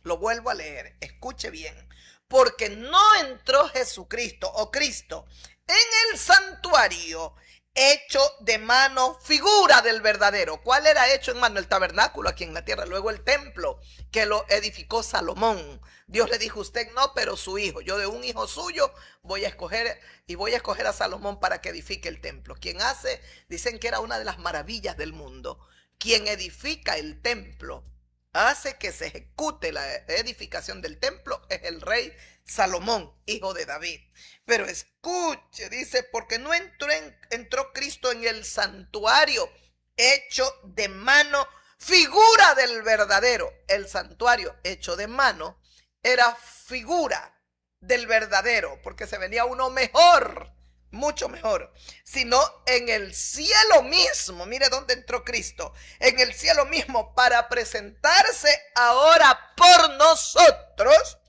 Lo vuelvo a leer, escuche bien. Porque no entró Jesucristo o Cristo en el santuario hecho de mano, figura del verdadero. ¿Cuál era hecho en mano? El tabernáculo aquí en la tierra. Luego el templo que lo edificó Salomón. Dios le dijo: usted no, pero su hijo. Yo de un hijo suyo voy a escoger, y voy a escoger a Salomón para que edifique el templo. Quien hace, dicen que era una de las maravillas del mundo. Quien edifica el templo, hace que se ejecute la edificación del templo, es el rey Salomón, hijo de David. Pero escuche, dice: porque no entró Cristo en el santuario hecho de mano, figura del verdadero. El santuario hecho de mano era figura del verdadero, porque se venía uno mejor, mucho mejor, sino en el cielo mismo. Mire dónde entró Cristo: en el cielo mismo, para presentarse ahora por nosotros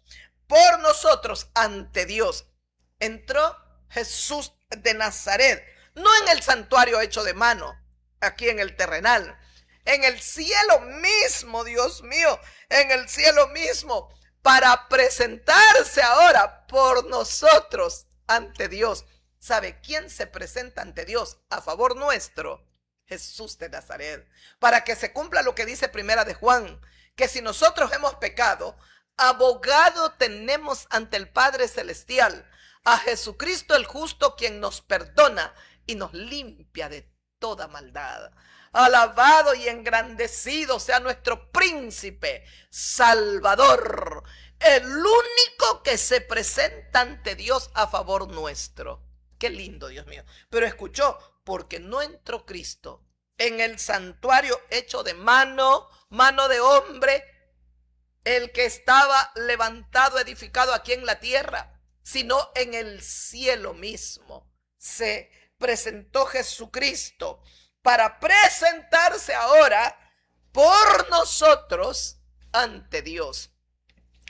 ante Dios. Entró Jesús de Nazaret, no en el santuario hecho de mano, aquí en el terrenal, en el cielo mismo, Dios mío, en el cielo mismo, para presentarse ahora por nosotros ante Dios. ¿Sabe quién se presenta ante Dios a favor nuestro? Jesús de Nazaret. Para que se cumpla lo que dice Primera de Juan, que si nosotros hemos pecado, abogado tenemos ante el Padre Celestial, a Jesucristo el justo, quien nos perdona y nos limpia de toda maldad. Alabado y engrandecido sea nuestro príncipe salvador, el único que se presenta ante Dios a favor nuestro. Qué lindo, Dios mío. Pero escuchó: porque no entró Cristo en el santuario hecho de mano de hombre, el que estaba levantado, edificado aquí en la tierra, sino en el cielo mismo. Se presentó Jesucristo para presentarse ahora por nosotros ante Dios.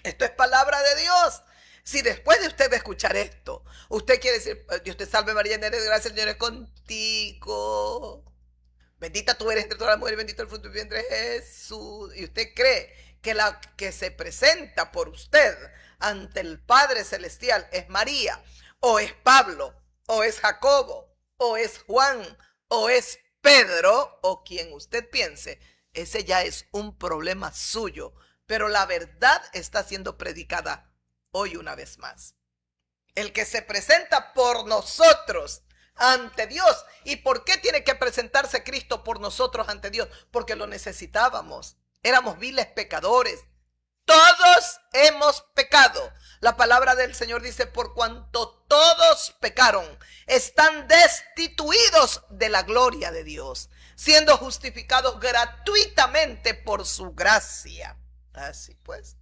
Esto es palabra de Dios. Si después de usted escuchar esto, usted quiere decir: Dios te salve María, llena eres de gracia, el Señor es contigo, bendita tú eres entre todas las mujeres, bendito el fruto de tu vientre Jesús, y usted cree que la que se presenta por usted ante el Padre Celestial es María, o es Pablo, o es Jacobo, o es Juan, o es Pedro, o quien usted piense, ese ya es un problema suyo. Pero la verdad está siendo predicada hoy una vez más. El que se presenta por nosotros ante Dios. ¿Y por qué tiene que presentarse Cristo por nosotros ante Dios? Porque lo necesitábamos. Éramos viles pecadores. Todos hemos pecado. La palabra del Señor dice: por cuanto todos pecaron, están destituidos de la gloria de Dios, siendo justificados gratuitamente por su gracia. Así pues,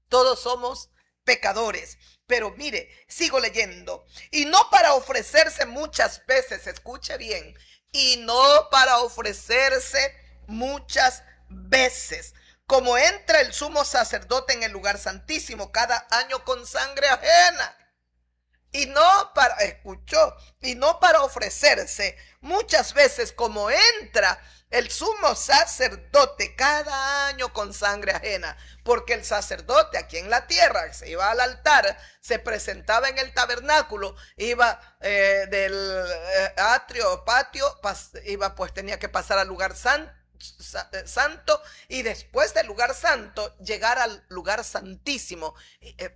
todos somos pecadores. Pero mire, sigo leyendo. Y no para ofrecerse muchas veces, escuche bien, y no para ofrecerse muchas veces, como entra el sumo sacerdote en el lugar santísimo cada año con sangre ajena. Y no para ofrecerse muchas veces, como entra el sumo sacerdote cada año con sangre ajena. Porque el sacerdote aquí en la tierra se iba al altar, se presentaba en el tabernáculo, iba del atrio, patio, tenía que pasar al lugar santo, y después del lugar santo llegar al lugar santísimo.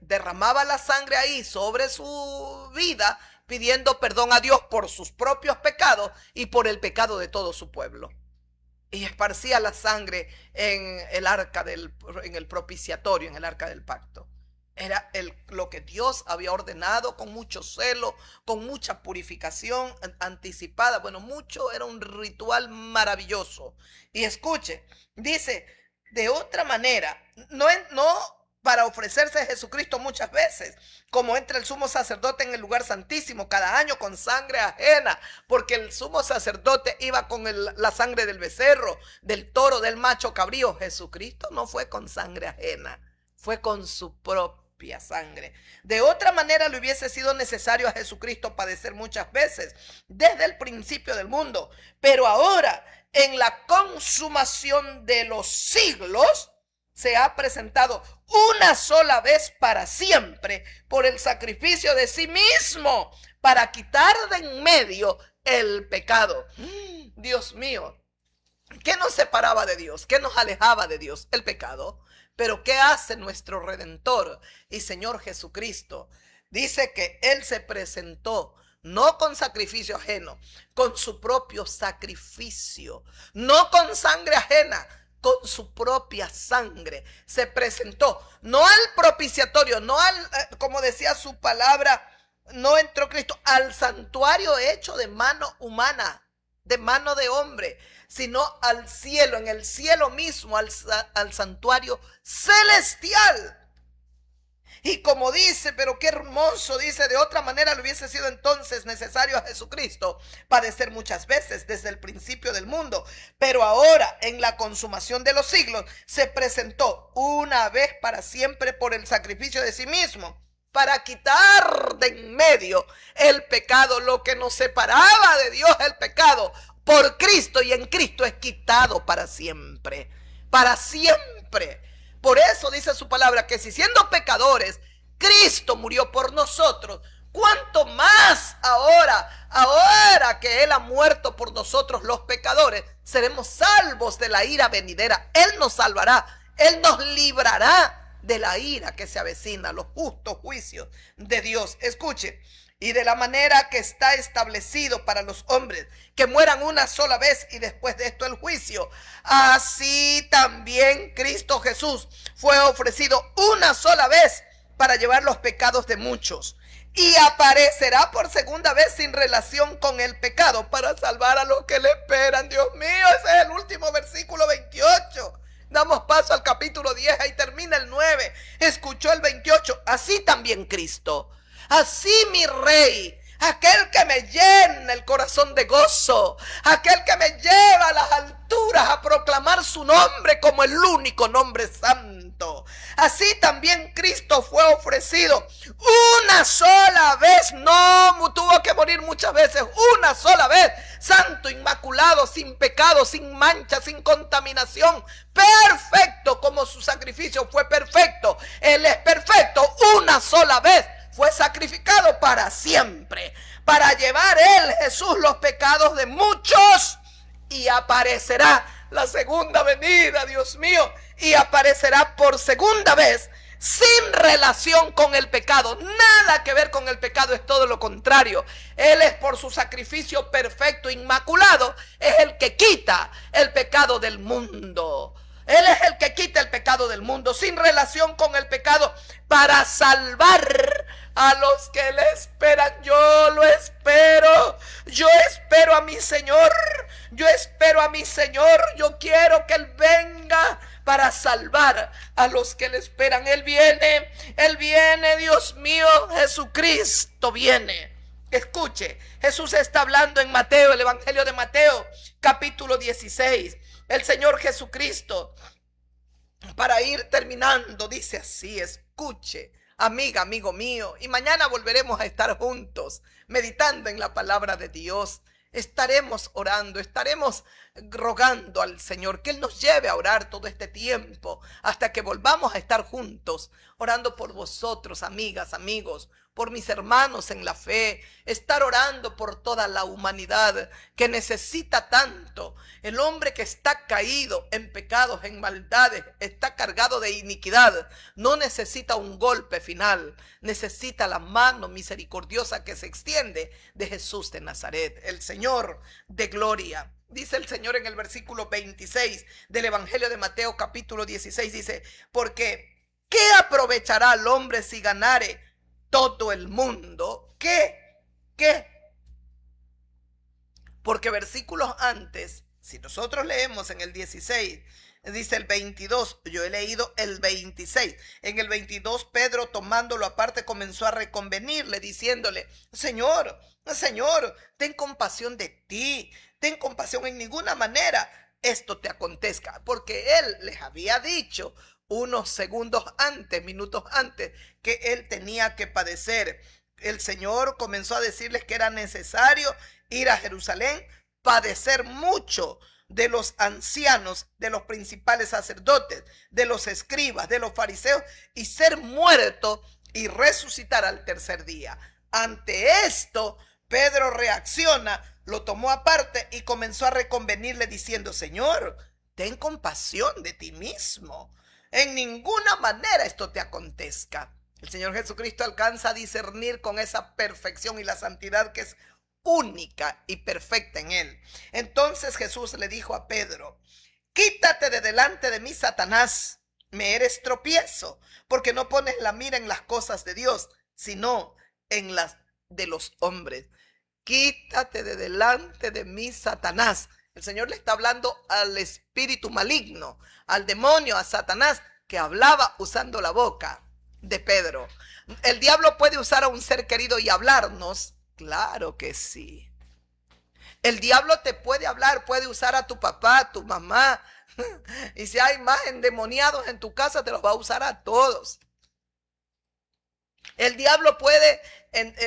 Derramaba la sangre ahí sobre su vida, pidiendo perdón a Dios por sus propios pecados y por el pecado de todo su pueblo. Y esparcía la sangre en el propiciatorio, en el arca del pacto. Era lo que Dios había ordenado con mucho celo, con mucha purificación anticipada. Bueno, era un ritual maravilloso. Y escuche, dice: de otra manera, no para ofrecerse a Jesucristo muchas veces, como entra el sumo sacerdote en el lugar santísimo cada año con sangre ajena, porque el sumo sacerdote iba con la sangre del becerro, del toro, del macho cabrío. Jesucristo no fue con sangre ajena, fue con su propia sangre. De otra manera le hubiese sido necesario a Jesucristo padecer muchas veces desde el principio del mundo, pero ahora en la consumación de los siglos se ha presentado una sola vez para siempre por el sacrificio de sí mismo para quitar de en medio el pecado. Dios mío, ¿qué nos separaba de Dios? ¿Qué nos alejaba de Dios? El pecado. Pero ¿qué hace nuestro Redentor y Señor Jesucristo? Dice que Él se presentó no con sacrificio ajeno, con su propio sacrificio, no con sangre ajena, con su propia sangre. Se presentó, no al propiciatorio, no al, como decía su palabra, no entró Cristo al santuario hecho de mano humana, de mano de hombre, sino al cielo, en el cielo mismo, al santuario celestial. Y como dice, pero qué hermoso, dice, de otra manera le hubiese sido entonces necesario a Jesucristo padecer muchas veces desde el principio del mundo, pero ahora en la consumación de los siglos se presentó una vez para siempre por el sacrificio de sí mismo, para quitar de en medio el pecado, lo que nos separaba de Dios, el pecado, por Cristo, y en Cristo es quitado para siempre, para siempre. Por eso dice su palabra que si siendo pecadores, Cristo murió por nosotros, ¿cuánto más ahora que Él ha muerto por nosotros los pecadores, seremos salvos de la ira venidera? Él nos salvará, Él nos librará de la ira que se avecina, los justos juicios de Dios. Escuche, y de la manera que está establecido para los hombres que mueran una sola vez y después de esto el juicio, así también Cristo Jesús fue ofrecido una sola vez para llevar los pecados de muchos, y aparecerá por segunda vez sin relación con el pecado para salvar a los que le esperan. Dios mío, ese es el último versículo 28. Damos paso al capítulo 10, ahí termina el 9. Escuchó el 28. Así también Cristo, así mi Rey, aquel que me llena el corazón de gozo, aquel que me lleva a las alturas a proclamar su nombre como el único nombre santo. Así también Cristo fue ofrecido una sola vez, no tuvo que morir muchas veces, una sola vez, santo, inmaculado, sin pecado, sin mancha, sin contaminación, perfecto, como su sacrificio fue perfecto. Él es perfecto, una sola vez fue sacrificado para siempre, para llevar Él, Jesús, los pecados de muchos, y aparecerá la segunda venida, Dios mío, y aparecerá por segunda vez sin relación con el pecado, nada que ver con el pecado, es todo lo contrario. Él es, por su sacrificio perfecto, inmaculado, es el que quita el pecado del mundo. Él es el que quita el pecado del mundo, sin relación con el pecado, para salvar a los que le esperan. Yo lo espero, yo espero a mi Señor, yo espero a mi Señor, yo quiero que Él venga para salvar a los que le esperan. Él viene, Dios mío, Jesucristo viene. Escuche, Jesús está hablando en Mateo, el Evangelio de Mateo, capítulo 16. El Señor Jesucristo, para ir terminando, dice así, escuche, amiga, amigo mío, y mañana volveremos a estar juntos, meditando en la palabra de Dios. Estaremos orando, estaremos rogando al Señor que Él nos lleve a orar todo este tiempo, hasta que volvamos a estar juntos, orando por vosotros, amigas, amigos, por mis hermanos en la fe, estar orando por toda la humanidad que necesita tanto. El hombre que está caído en pecados, en maldades, está cargado de iniquidad, no necesita un golpe final, necesita la mano misericordiosa que se extiende de Jesús de Nazaret, el Señor de gloria. Dice el Señor en el versículo 26 del Evangelio de Mateo capítulo 16, dice, porque ¿qué aprovechará al hombre si ganare todo el mundo? ¿Qué? Porque versículos antes, si nosotros leemos en el 16, dice el 22, yo he leído el 26. En el 22, Pedro, tomándolo aparte, comenzó a reconvenirle, diciéndole, Señor, ten compasión de ti, ten compasión, en ninguna manera esto te acontezca, porque él les había dicho unos segundos antes, minutos antes, que él tenía que padecer. El Señor comenzó a decirles que era necesario ir a Jerusalén, padecer mucho de los ancianos, de los principales sacerdotes, de los escribas, de los fariseos, y ser muerto y resucitar al tercer día. Ante esto, Pedro reacciona, lo tomó aparte y comenzó a reconvenirle diciendo: Señor, ten compasión de ti mismo. En ninguna manera esto te acontezca. El Señor Jesucristo alcanza a discernir con esa perfección y la santidad que es única y perfecta en él. Entonces Jesús le dijo a Pedro: quítate de delante de mí, Satanás, me eres tropiezo, porque no pones la mira en las cosas de Dios, sino en las de los hombres. Quítate de delante de mí, Satanás. El Señor le está hablando al espíritu maligno, al demonio, a Satanás, que hablaba usando la boca de Pedro. ¿El diablo puede usar a un ser querido y hablarnos? Claro que sí. El diablo te puede hablar, puede usar a tu papá, a tu mamá. Y si hay más endemoniados en tu casa, te los va a usar a todos. El diablo puede,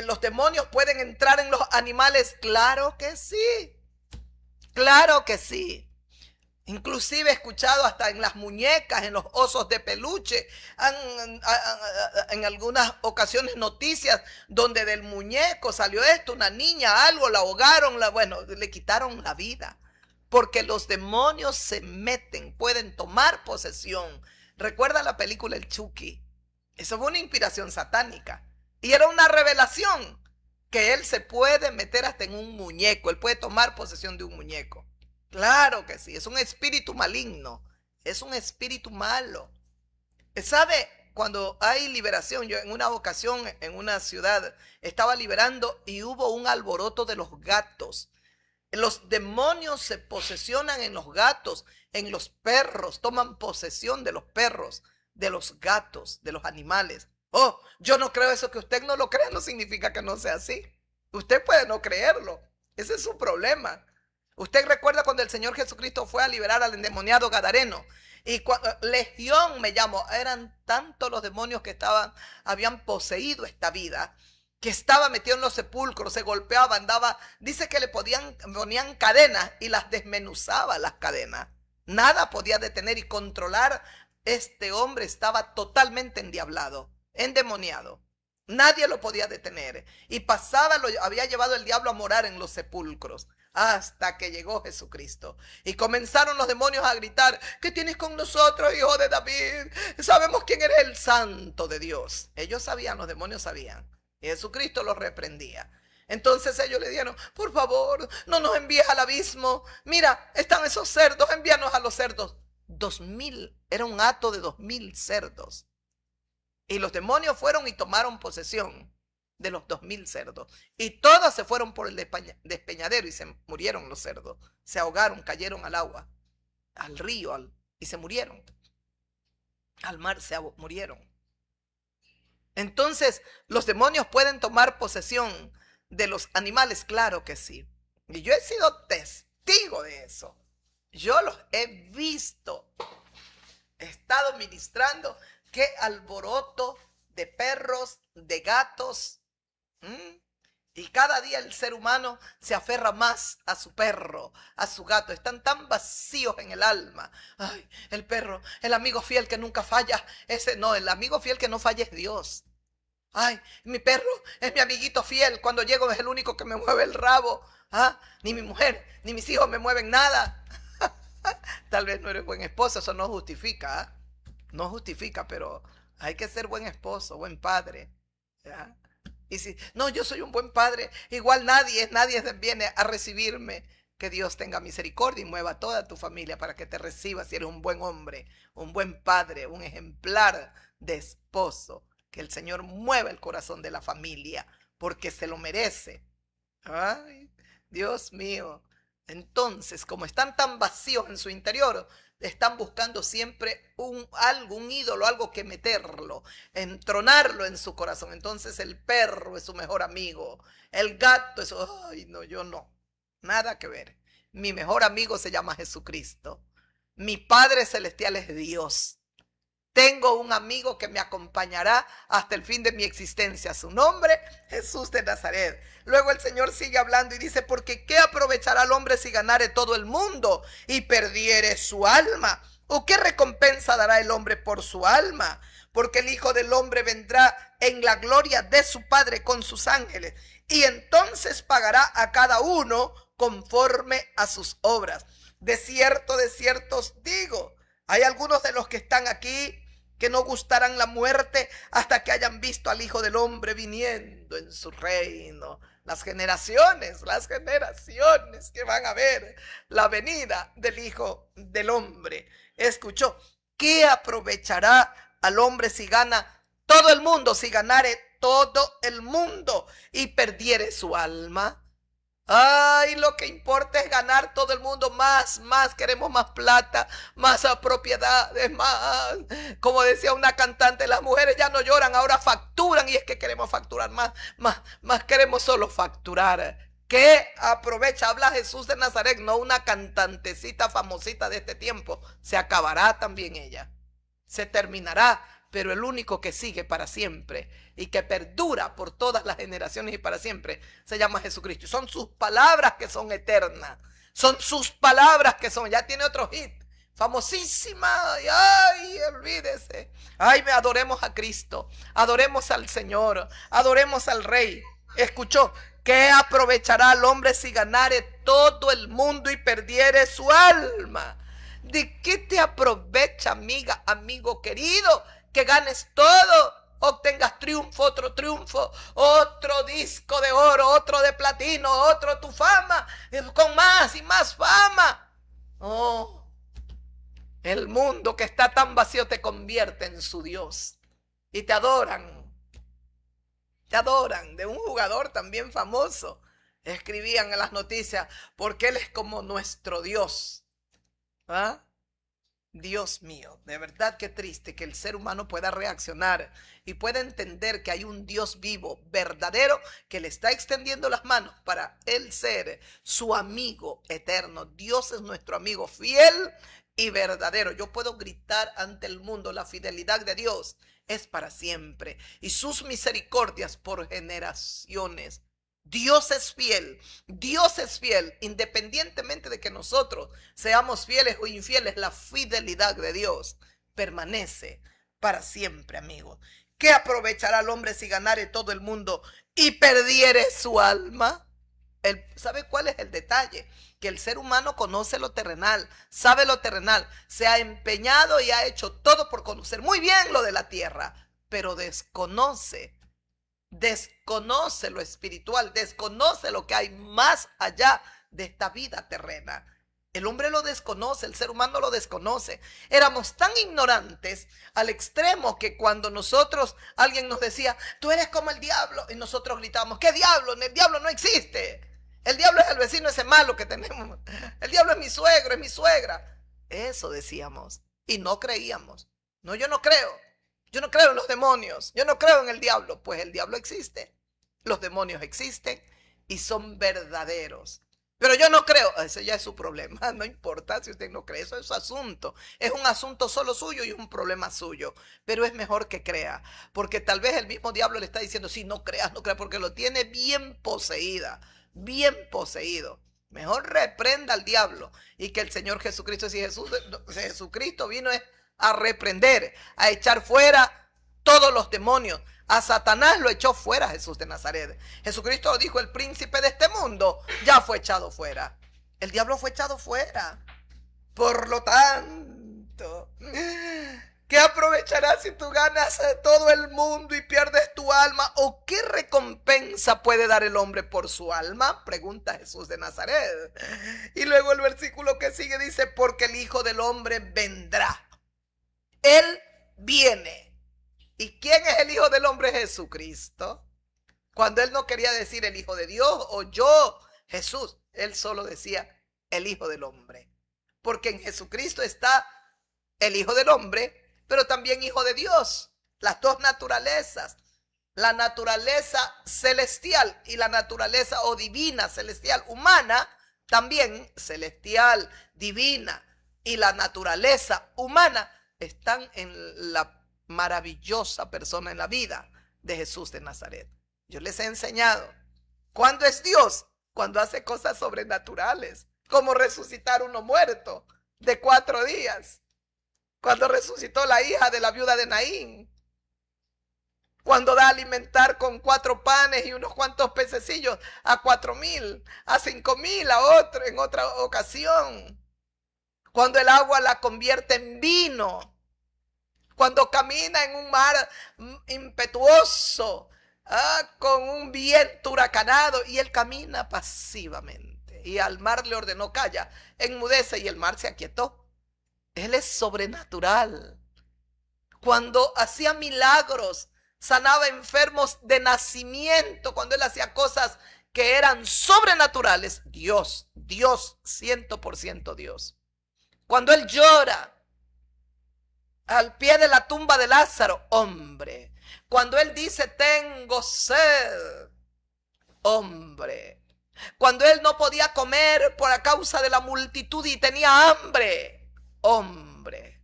los demonios pueden entrar en los animales. Claro que sí. Claro que sí. Inclusive he escuchado hasta en las muñecas, en los osos de peluche, en algunas ocasiones noticias donde del muñeco salió esto, una niña, algo, la ahogaron, bueno, le quitaron la vida. Porque los demonios se meten, pueden tomar posesión. Recuerda la película El Chucky. Eso fue una inspiración satánica. Y era una revelación que él se puede meter hasta en un muñeco. Él puede tomar posesión de un muñeco. Claro que sí, es un espíritu maligno, es un espíritu malo. ¿Sabe? Cuando hay liberación, yo en una ocasión en una ciudad estaba liberando y hubo un alboroto de los gatos. Los demonios se posesionan en los gatos, en los perros, toman posesión de los perros, de los gatos, de los animales. Oh, yo no creo eso. Que usted no lo cree no significa que no sea así. Usted puede no creerlo, ese es su problema. Usted recuerda cuando el Señor Jesucristo fue a liberar al endemoniado gadareno. Y legión me llamó. Eran tantos los demonios que habían poseído esta vida, que estaba metido en los sepulcros, se golpeaba, andaba. Dice que ponían cadenas y las desmenuzaba las cadenas. Nada podía detener y controlar. Este hombre estaba totalmente endiablado, endemoniado. Nadie lo podía detener. Y había llevado el diablo a morar en los sepulcros. Hasta que llegó Jesucristo. Y comenzaron los demonios a gritar: ¿qué tienes con nosotros, hijo de David? Sabemos quién eres, el santo de Dios. Ellos sabían, los demonios sabían. Y Jesucristo los reprendía. Entonces ellos le dijeron: por favor, no nos envíes al abismo. Mira, están esos cerdos, envíanos a los cerdos. 2000, era un hato de 2000 cerdos. Y los demonios fueron y tomaron posesión de los 2000 cerdos. Y todos se fueron por el despeñadero y se murieron los cerdos. Se ahogaron, cayeron al agua, al río, y se murieron. Al mar se murieron. Entonces, ¿los demonios pueden tomar posesión de los animales? Claro que sí. Y yo he sido testigo de eso. Yo los he visto. He estado ministrando. Qué alboroto de perros, de gatos. Y cada día el ser humano se aferra más a su perro, a su gato. Están tan vacíos en el alma. Ay, el perro, el amigo fiel que nunca falla. Ese no, el amigo fiel que no falla es Dios. Ay, mi perro es mi amiguito fiel. Cuando llego es el único que me mueve el rabo. Ni mi mujer, ni mis hijos me mueven nada. Tal vez no eres buen esposo, eso no justifica. No justifica, pero hay que ser buen esposo, buen padre. ¿Ya? Y si no, yo soy un buen padre, igual nadie viene a recibirme. Que Dios tenga misericordia y mueva a toda tu familia para que te reciba si eres un buen hombre, un buen padre, un ejemplar de esposo. Que el Señor mueva el corazón de la familia, porque se lo merece. Ay, Dios mío. Entonces, como están tan vacíos en su interior, están buscando siempre algún ídolo, algo que meterlo, entronarlo en su corazón. Entonces el perro es su mejor amigo, el gato es... Ay, no, yo no, nada que ver. Mi mejor amigo se llama Jesucristo. Mi Padre Celestial es Dios. Tengo un amigo que me acompañará hasta el fin de mi existencia. Su nombre, Jesús de Nazaret. Luego el Señor sigue hablando y dice, porque ¿qué aprovechará el hombre si ganare todo el mundo y perdiere su alma? ¿O qué recompensa dará el hombre por su alma? Porque el Hijo del Hombre vendrá en la gloria de su Padre con sus ángeles, y entonces pagará a cada uno conforme a sus obras. De cierto os digo, hay algunos de los que están aquí que no gustarán la muerte hasta que hayan visto al Hijo del Hombre viniendo en su reino. Las generaciones que van a ver la venida del Hijo del Hombre. Escuchó, ¿qué aprovechará al hombre si gana todo el mundo, si ganare todo el mundo y perdiere su alma? Ay, lo que importa es ganar todo el mundo, más, queremos más plata, más propiedades, más. Como decía una cantante, las mujeres ya no lloran, ahora facturan, y es que queremos facturar más queremos solo facturar. ¿Qué aprovecha? Habla Jesús de Nazaret, no una cantantecita famosita de este tiempo. Se acabará también ella, se terminará, pero el único que sigue para siempre y que perdura por todas las generaciones y para siempre se llama Jesucristo. Son sus palabras que son eternas. Son sus palabras que son, ya tiene otro hit, famosísima. Ay, olvídese. Ay, adoremos a Cristo, adoremos al Señor, adoremos al Rey. Escuchó, ¿qué aprovechará al hombre si ganare todo el mundo y perdiere su alma? ¿De qué te aprovecha, amiga, amigo querido, que ganes todo, obtengas otro triunfo, otro disco de oro, otro de platino, otro tu fama, con más y más fama? Oh, el mundo que está tan vacío te convierte en su Dios y te adoran. De un jugador también famoso. Escribían en las noticias, porque él es como nuestro Dios. ¿Ah? Dios mío, de verdad que triste que el ser humano pueda reaccionar y pueda entender que hay un Dios vivo, verdadero, que le está extendiendo las manos para él ser su amigo eterno. Dios es nuestro amigo fiel y verdadero. Yo puedo gritar ante el mundo, la fidelidad de Dios es para siempre y sus misericordias por generaciones. Dios es fiel, independientemente de que nosotros seamos fieles o infieles, la fidelidad de Dios permanece para siempre, amigos. ¿Qué aprovechará el hombre si ganare todo el mundo y perdiere su alma? ¿Sabe cuál es el detalle? Que el ser humano conoce lo terrenal, sabe lo terrenal, se ha empeñado y ha hecho todo por conocer muy bien lo de la tierra, pero desconoce lo espiritual, desconoce lo que hay más allá de esta vida terrena. El hombre lo desconoce, el ser humano lo desconoce. Éramos tan ignorantes al extremo que cuando alguien nos decía, tú eres como el diablo, y nosotros gritábamos, ¿qué diablo? El diablo no existe. El diablo es el vecino ese malo que tenemos. El diablo es mi suegro, es mi suegra. Eso decíamos y no creíamos. No, yo no creo. Yo no creo en los demonios, yo no creo en el diablo. Pues el diablo existe, los demonios existen y son verdaderos. Pero yo no creo, ese ya es su problema, no importa si usted no cree, eso es su asunto. Es un asunto solo suyo y es un problema suyo. Pero es mejor que crea, porque tal vez el mismo diablo le está diciendo, sí, no creas, porque lo tiene bien poseída, bien poseído. Mejor reprenda al diablo y que el Señor Jesucristo, si Jesucristo vino a reprender, a echar fuera todos los demonios. A Satanás lo echó fuera Jesús de Nazaret. Jesucristo dijo, el príncipe de este mundo ya fue echado fuera. El diablo fue echado fuera. Por lo tanto, ¿qué aprovecharás si tú ganas todo el mundo y pierdes tu alma? ¿O qué recompensa puede dar el hombre por su alma? Pregunta Jesús de Nazaret. Y luego el versículo que sigue dice, porque el Hijo del Hombre vendrá. Él viene. ¿Y quién es el Hijo del Hombre? Jesucristo. Cuando él no quería decir el Hijo de Dios o yo, Jesús, él solo decía el Hijo del Hombre. Porque en Jesucristo está el Hijo del Hombre, pero también Hijo de Dios. Las dos naturalezas. La naturaleza celestial y la naturaleza o divina, celestial, humana, también celestial, divina. Y la naturaleza humana están en la maravillosa persona, en la vida de Jesús de Nazaret. Yo les he enseñado cuándo es Dios, cuando hace cosas sobrenaturales, como resucitar uno muerto de 4 días, cuando resucitó la hija de la viuda de Naín, cuando da a alimentar con 4 panes y unos cuantos pececillos a 4,000, a 5,000 en otra ocasión, cuando el agua la convierte en vino, cuando camina en un mar impetuoso, con un viento huracanado, y él camina pasivamente, y al mar le ordenó: calla, enmudece, y el mar se aquietó. Él es sobrenatural. Cuando hacía milagros, sanaba enfermos de nacimiento, cuando él hacía cosas que eran sobrenaturales, Dios, 100% Dios. Cuando él llora al pie de la tumba de Lázaro, hombre. Cuando él dice: tengo sed, hombre. Cuando él no podía comer por a causa de la multitud y tenía hambre, hombre.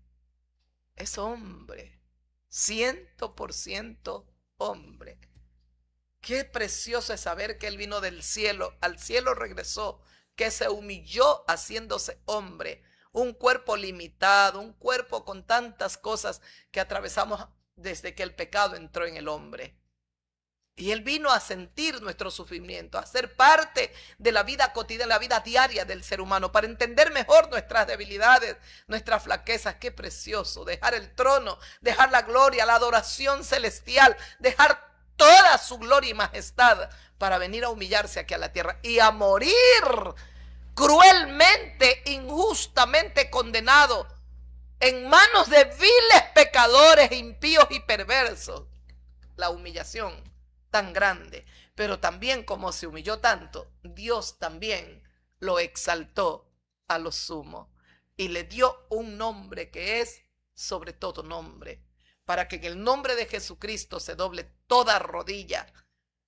Es hombre, 100% hombre. Qué precioso es saber que él vino del cielo, al cielo regresó, que se humilló haciéndose hombre. Un cuerpo limitado, un cuerpo con tantas cosas que atravesamos desde que el pecado entró en el hombre. Y él vino a sentir nuestro sufrimiento, a ser parte de la vida cotidiana, la vida diaria del ser humano, para entender mejor nuestras debilidades, nuestras flaquezas. Qué precioso, dejar el trono, dejar la gloria, la adoración celestial, dejar toda su gloria y majestad para venir a humillarse aquí a la tierra y a morir cruelmente, injustamente condenado en manos de viles pecadores, impíos y perversos. La humillación tan grande, pero también como se humilló tanto, Dios también lo exaltó a lo sumo y le dio un nombre que es sobre todo nombre, para que en el nombre de Jesucristo se doble toda rodilla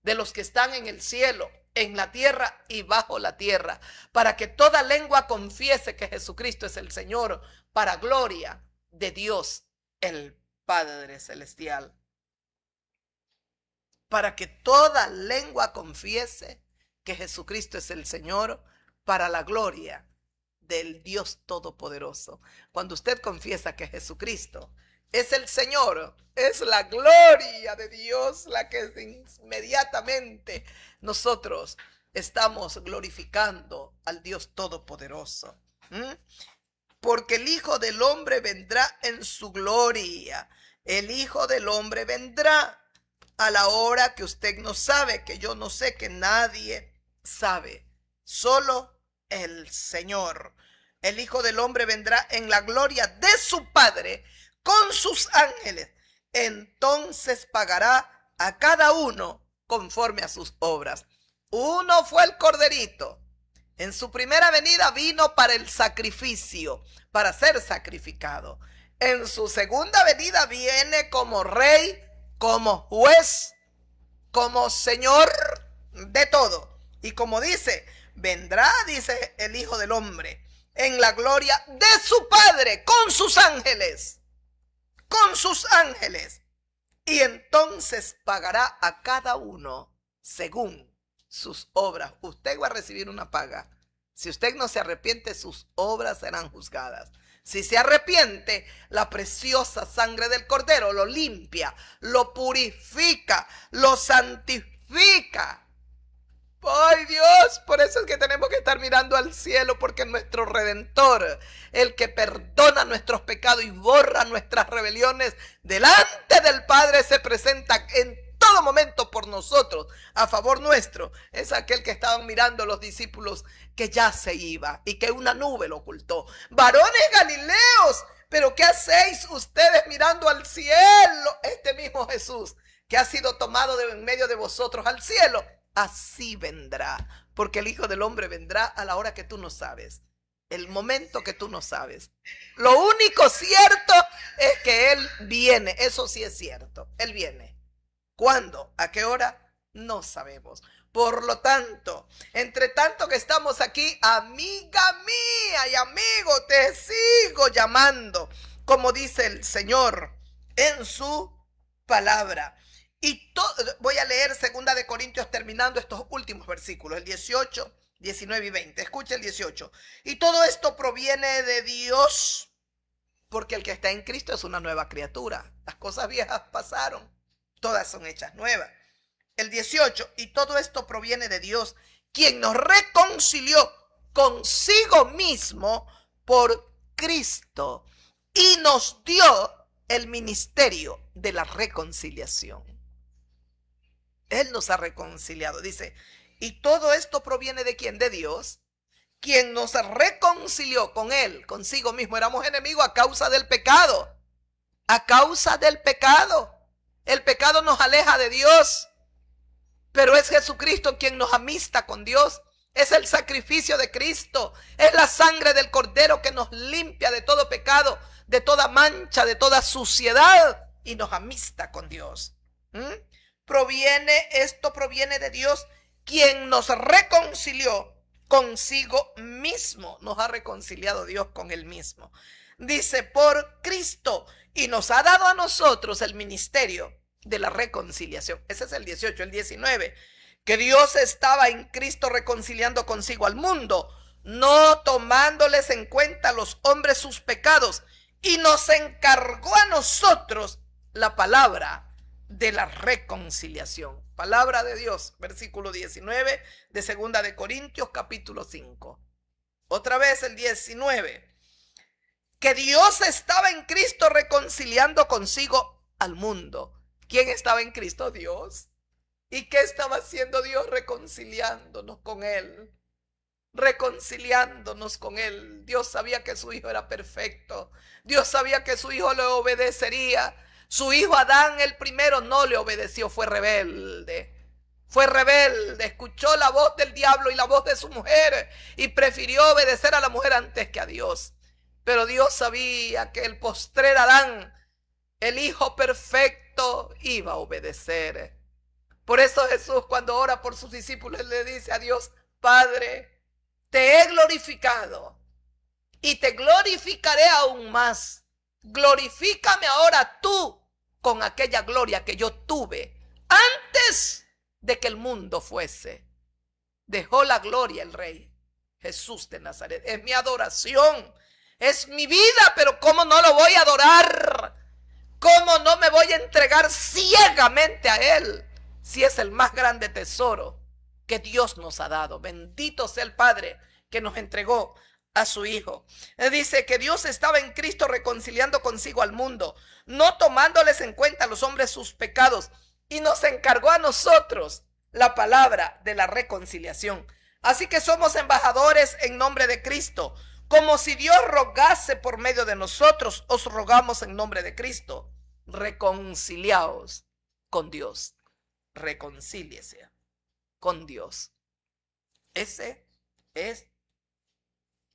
de los que están en el cielo, en la tierra y bajo la tierra, para que toda lengua confiese que Jesucristo es el Señor, para gloria de Dios el Padre Celestial. Para que toda lengua confiese que Jesucristo es el Señor, para la gloria del Dios Todopoderoso. Cuando usted confiesa que Jesucristo es el Señor, es la gloria de Dios la que inmediatamente nosotros estamos glorificando al Dios Todopoderoso. Porque el Hijo del Hombre vendrá en su gloria. El Hijo del Hombre vendrá a la hora que usted no sabe, que yo no sé, que nadie sabe, solo el Señor. El Hijo del Hombre vendrá en la gloria de su Padre con sus ángeles. Entonces pagará a cada uno conforme a sus obras. Uno fue el corderito. En su primera venida vino para el sacrificio, para ser sacrificado. En su segunda venida viene como rey, como juez, como Señor de todo. Y como dice, vendrá, dice el Hijo del Hombre, en la gloria de su Padre, con sus ángeles. Con sus ángeles. Y entonces pagará a cada uno según sus obras. Usted va a recibir una paga. Si usted no se arrepiente, sus obras serán juzgadas. Si se arrepiente, la preciosa sangre del Cordero lo limpia, lo purifica, lo santifica. ¡Ay, Dios! Por eso es que tenemos que estar mirando al cielo, porque nuestro Redentor, el que perdona nuestros pecados y borra nuestras rebeliones, delante del Padre se presenta en todo momento por nosotros, a favor nuestro. Es aquel que estaban mirando los discípulos, que ya se iba y que una nube lo ocultó. Varones Galileos, ¿pero qué hacéis ustedes mirando al cielo? Este mismo Jesús que ha sido tomado de en medio de vosotros al cielo, así vendrá, porque el Hijo del Hombre vendrá a la hora que tú no sabes, el momento que tú no sabes. Lo único cierto es que Él viene, eso sí es cierto, Él viene. ¿Cuándo? ¿A qué hora? No sabemos. Por lo tanto, entre tanto que estamos aquí, amiga mía y amigo, te sigo llamando como dice el Señor en su palabra. Y voy a leer 2 Corintios terminando estos últimos versículos, el 18, 19 y 20. Escucha el 18. Y todo esto proviene de Dios, porque el que está en Cristo es una nueva criatura. Las cosas viejas pasaron, todas son hechas nuevas. El 18, y todo esto proviene de Dios, quien nos reconcilió consigo mismo por Cristo y nos dio el ministerio de la reconciliación. Él nos ha reconciliado, dice, y todo esto proviene de ¿quién? De Dios, quien nos reconcilió con Él, consigo mismo. Éramos enemigos a causa del pecado, a causa del pecado. El pecado nos aleja de Dios, pero es Jesucristo quien nos amista con Dios. Es el sacrificio de Cristo, es la sangre del Cordero que nos limpia de todo pecado, de toda mancha, de toda suciedad, y nos amista con Dios. Esto proviene de Dios, quien nos reconcilió consigo mismo. Nos ha reconciliado Dios con Él mismo. Dice, por Cristo, y nos ha dado a nosotros el ministerio de la reconciliación. Ese es el 18, el 19. Que Dios estaba en Cristo reconciliando consigo al mundo, no tomándoles en cuenta a los hombres sus pecados, y nos encargó a nosotros la palabra de la reconciliación. Palabra de Dios, versículo 19 de 2 Corintios capítulo 5. Otra vez el 19. Que Dios estaba en Cristo reconciliando consigo al mundo. ¿Quién estaba en Cristo? Dios. ¿Y qué estaba haciendo Dios? Reconciliándonos con Él. Reconciliándonos con Él. Dios sabía que su hijo era perfecto. Dios sabía que su hijo le obedecería. Su hijo Adán, el primero, no le obedeció, fue rebelde. Fue rebelde, escuchó la voz del diablo y la voz de su mujer y prefirió obedecer a la mujer antes que a Dios. Pero Dios sabía que el postrer Adán, el hijo perfecto, iba a obedecer. Por eso Jesús, cuando ora por sus discípulos, le dice a Dios: Padre, te he glorificado y te glorificaré aún más. Glorifícame ahora tú con aquella gloria que yo tuve antes de que el mundo fuese. Dejó la gloria el Rey Jesús de Nazaret. Es mi adoración, es mi vida, pero ¿cómo no lo voy a adorar? ¿Cómo no me voy a entregar ciegamente a Él? Si es el más grande tesoro que Dios nos ha dado. Bendito sea el Padre que nos entregó a su Hijo. Dice que Dios estaba en Cristo reconciliando consigo al mundo, no tomándoles en cuenta a los hombres sus pecados, y nos encargó a nosotros la palabra de la reconciliación. Así que somos embajadores en nombre de Cristo, como si Dios rogase por medio de nosotros. Os rogamos en nombre de Cristo, reconciliaos con Dios. Reconcíliese con Dios. Ese es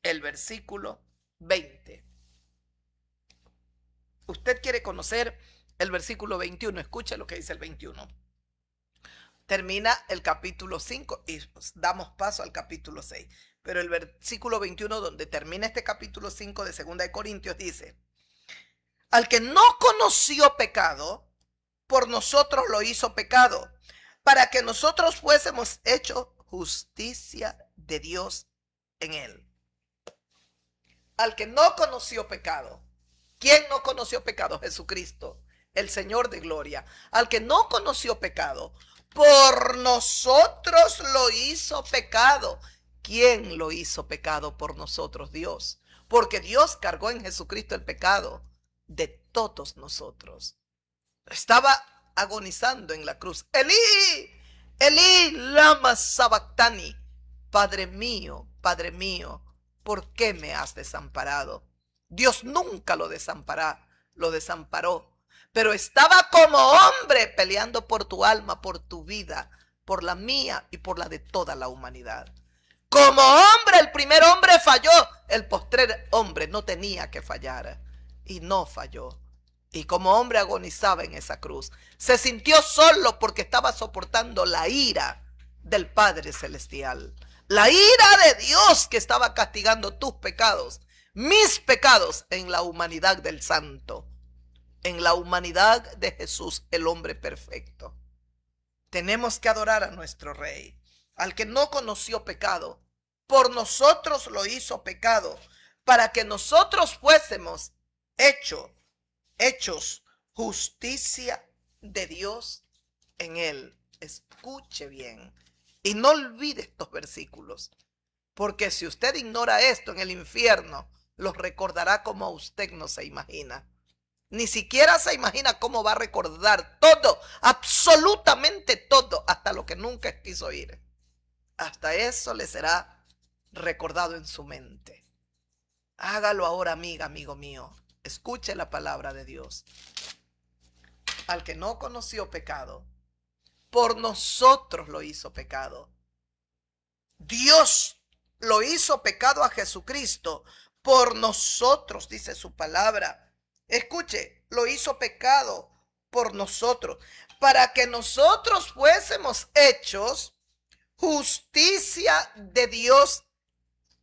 el versículo 20. Usted quiere conocer el versículo 21. Escuche lo que dice el 21. Termina el capítulo 5 y damos paso al capítulo 6. Pero el versículo 21, donde termina este capítulo 5 de 2 Corintios, dice: al que no conoció pecado, por nosotros lo hizo pecado, para que nosotros fuésemos hechos justicia de Dios en él. Al que no conoció pecado. ¿Quién no conoció pecado? Jesucristo, el Señor de gloria. Al que no conoció pecado, por nosotros lo hizo pecado. ¿Quién lo hizo pecado por nosotros? Dios. Porque Dios cargó en Jesucristo el pecado de todos nosotros. Estaba agonizando en la cruz. Elí, Elí, lama sabactani. Padre mío, ¿por qué me has desamparado? Dios nunca lo desamparó, pero estaba como hombre peleando por tu alma, por tu vida, por la mía y por la de toda la humanidad. Como hombre, el primer hombre falló, el postrer hombre no tenía que fallar y no falló. Y como hombre agonizaba en esa cruz. Se sintió solo porque estaba soportando la ira del Padre Celestial. La ira de Dios que estaba castigando tus pecados, mis pecados en la humanidad del Santo, en la humanidad de Jesús, el hombre perfecto. Tenemos que adorar a nuestro Rey, al que no conoció pecado. Por nosotros lo hizo pecado, para que nosotros fuésemos hechos justicia de Dios en él. Escuche bien y no olvide estos versículos, porque si usted ignora esto en el infierno, los recordará como a usted no se imagina. Ni siquiera se imagina cómo va a recordar todo, absolutamente todo, hasta lo que nunca quiso oír. Hasta eso le será recordado en su mente. Hágalo ahora, amiga, amigo mío. Escuche la palabra de Dios. Al que no conoció pecado, por nosotros lo hizo pecado. Dios lo hizo pecado a Jesucristo por nosotros, dice su palabra. Escuche, lo hizo pecado por nosotros, para que nosotros fuésemos hechos justicia de Dios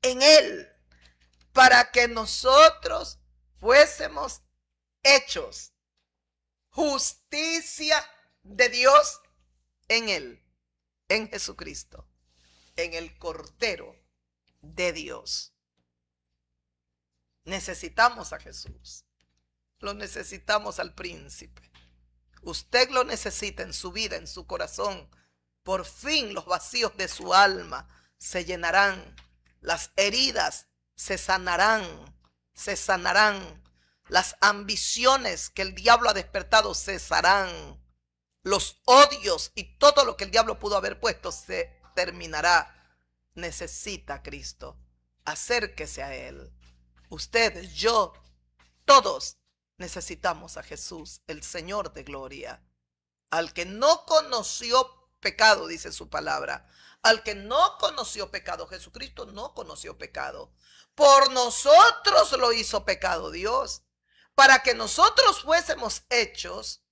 en él. Para que nosotros fuésemos hechos justicia de Dios en él, en Jesucristo, en el Cordero de Dios. Necesitamos a Jesús. Lo necesitamos al príncipe. Usted lo necesita en su vida, en su corazón. Por fin los vacíos de su alma se llenarán. Las heridas se sanarán. Las ambiciones que el diablo ha despertado cesarán. Los odios y todo lo que el diablo pudo haber puesto se terminará. Necesita a Cristo. Acérquese a Él. Usted, yo, todos necesitamos a Jesús, el Señor de gloria. Al que no conoció pecado, dice su palabra. Al que no conoció pecado, Jesucristo no conoció pecado. Por nosotros lo hizo pecado Dios, para que nosotros fuésemos hechos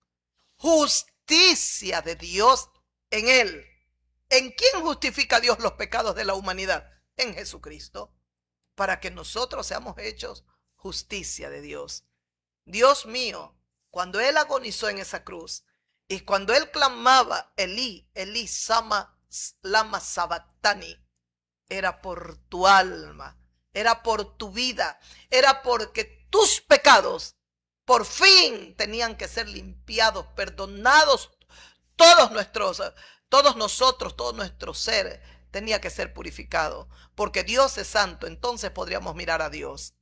justicia de Dios en él. ¿En quién justifica Dios los pecados de la humanidad? En Jesucristo. Para que nosotros seamos hechos justicia de Dios. Dios mío, cuando él agonizó en esa cruz y cuando él clamaba Elí, Elí, lama sabactani, era por tu alma, era por tu vida, era porque tus pecados por fin tenían que ser limpiados, perdonados. Todo nosotros, todo nuestro ser tenía que ser purificado, porque Dios es santo. Entonces podríamos mirar a Dios.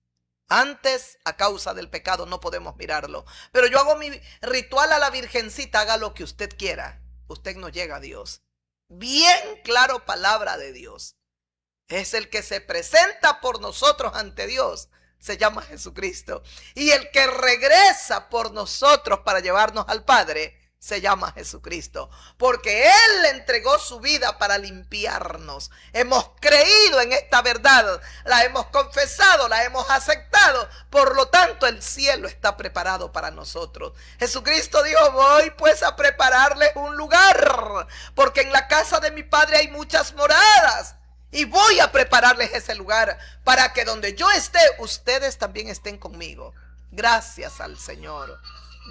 Antes, a causa del pecado, no podemos mirarlo. Pero yo hago mi ritual a la Virgencita, haga lo que usted quiera. Usted no llega a Dios. Bien claro, palabra de Dios. Es el que se presenta por nosotros ante Dios. Se llama Jesucristo. Y el que regresa por nosotros para llevarnos al Padre se llama Jesucristo, porque Él le entregó su vida para limpiarnos. Hemos creído en esta verdad, la hemos confesado, la hemos aceptado. Por lo tanto, el cielo está preparado para nosotros. Jesucristo dijo: voy pues a prepararles un lugar, porque en la casa de mi Padre hay muchas moradas. Y voy a prepararles ese lugar para que donde yo esté, ustedes también estén conmigo. Gracias al Señor.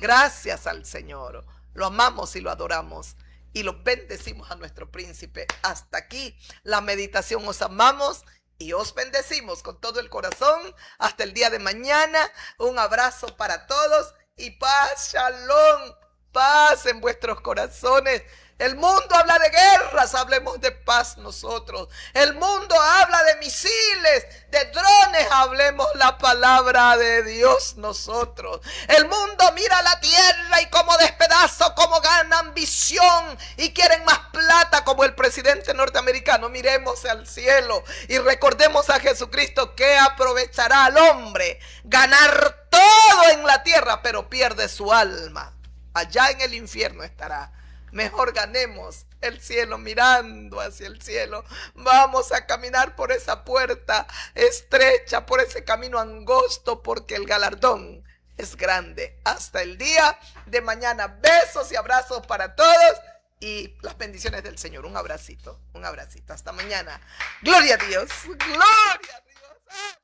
Gracias al Señor. Lo amamos y lo adoramos y lo bendecimos a nuestro príncipe. Hasta aquí la meditación. Os amamos y os bendecimos con todo el corazón. Hasta el día de mañana. Un abrazo para todos y paz, shalom, paz en vuestros corazones. El mundo habla de guerras, hablemos de paz nosotros. El mundo habla de misiles, de drones, hablemos la palabra de Dios nosotros. El mundo mira la tierra y como despedazo, como gana ambición y quieren más plata como el presidente norteamericano. Miremos al cielo y recordemos a Jesucristo, que aprovechará al hombre ganar todo en la tierra, pero pierde su alma. Allá en el infierno estará. Mejor ganemos el cielo mirando hacia el cielo. Vamos a caminar por esa puerta estrecha, por ese camino angosto, porque el galardón es grande. Hasta el día de mañana. Besos y abrazos para todos y las bendiciones del Señor. Un abracito, un abracito. Hasta mañana. Gloria a Dios. Gloria a Dios.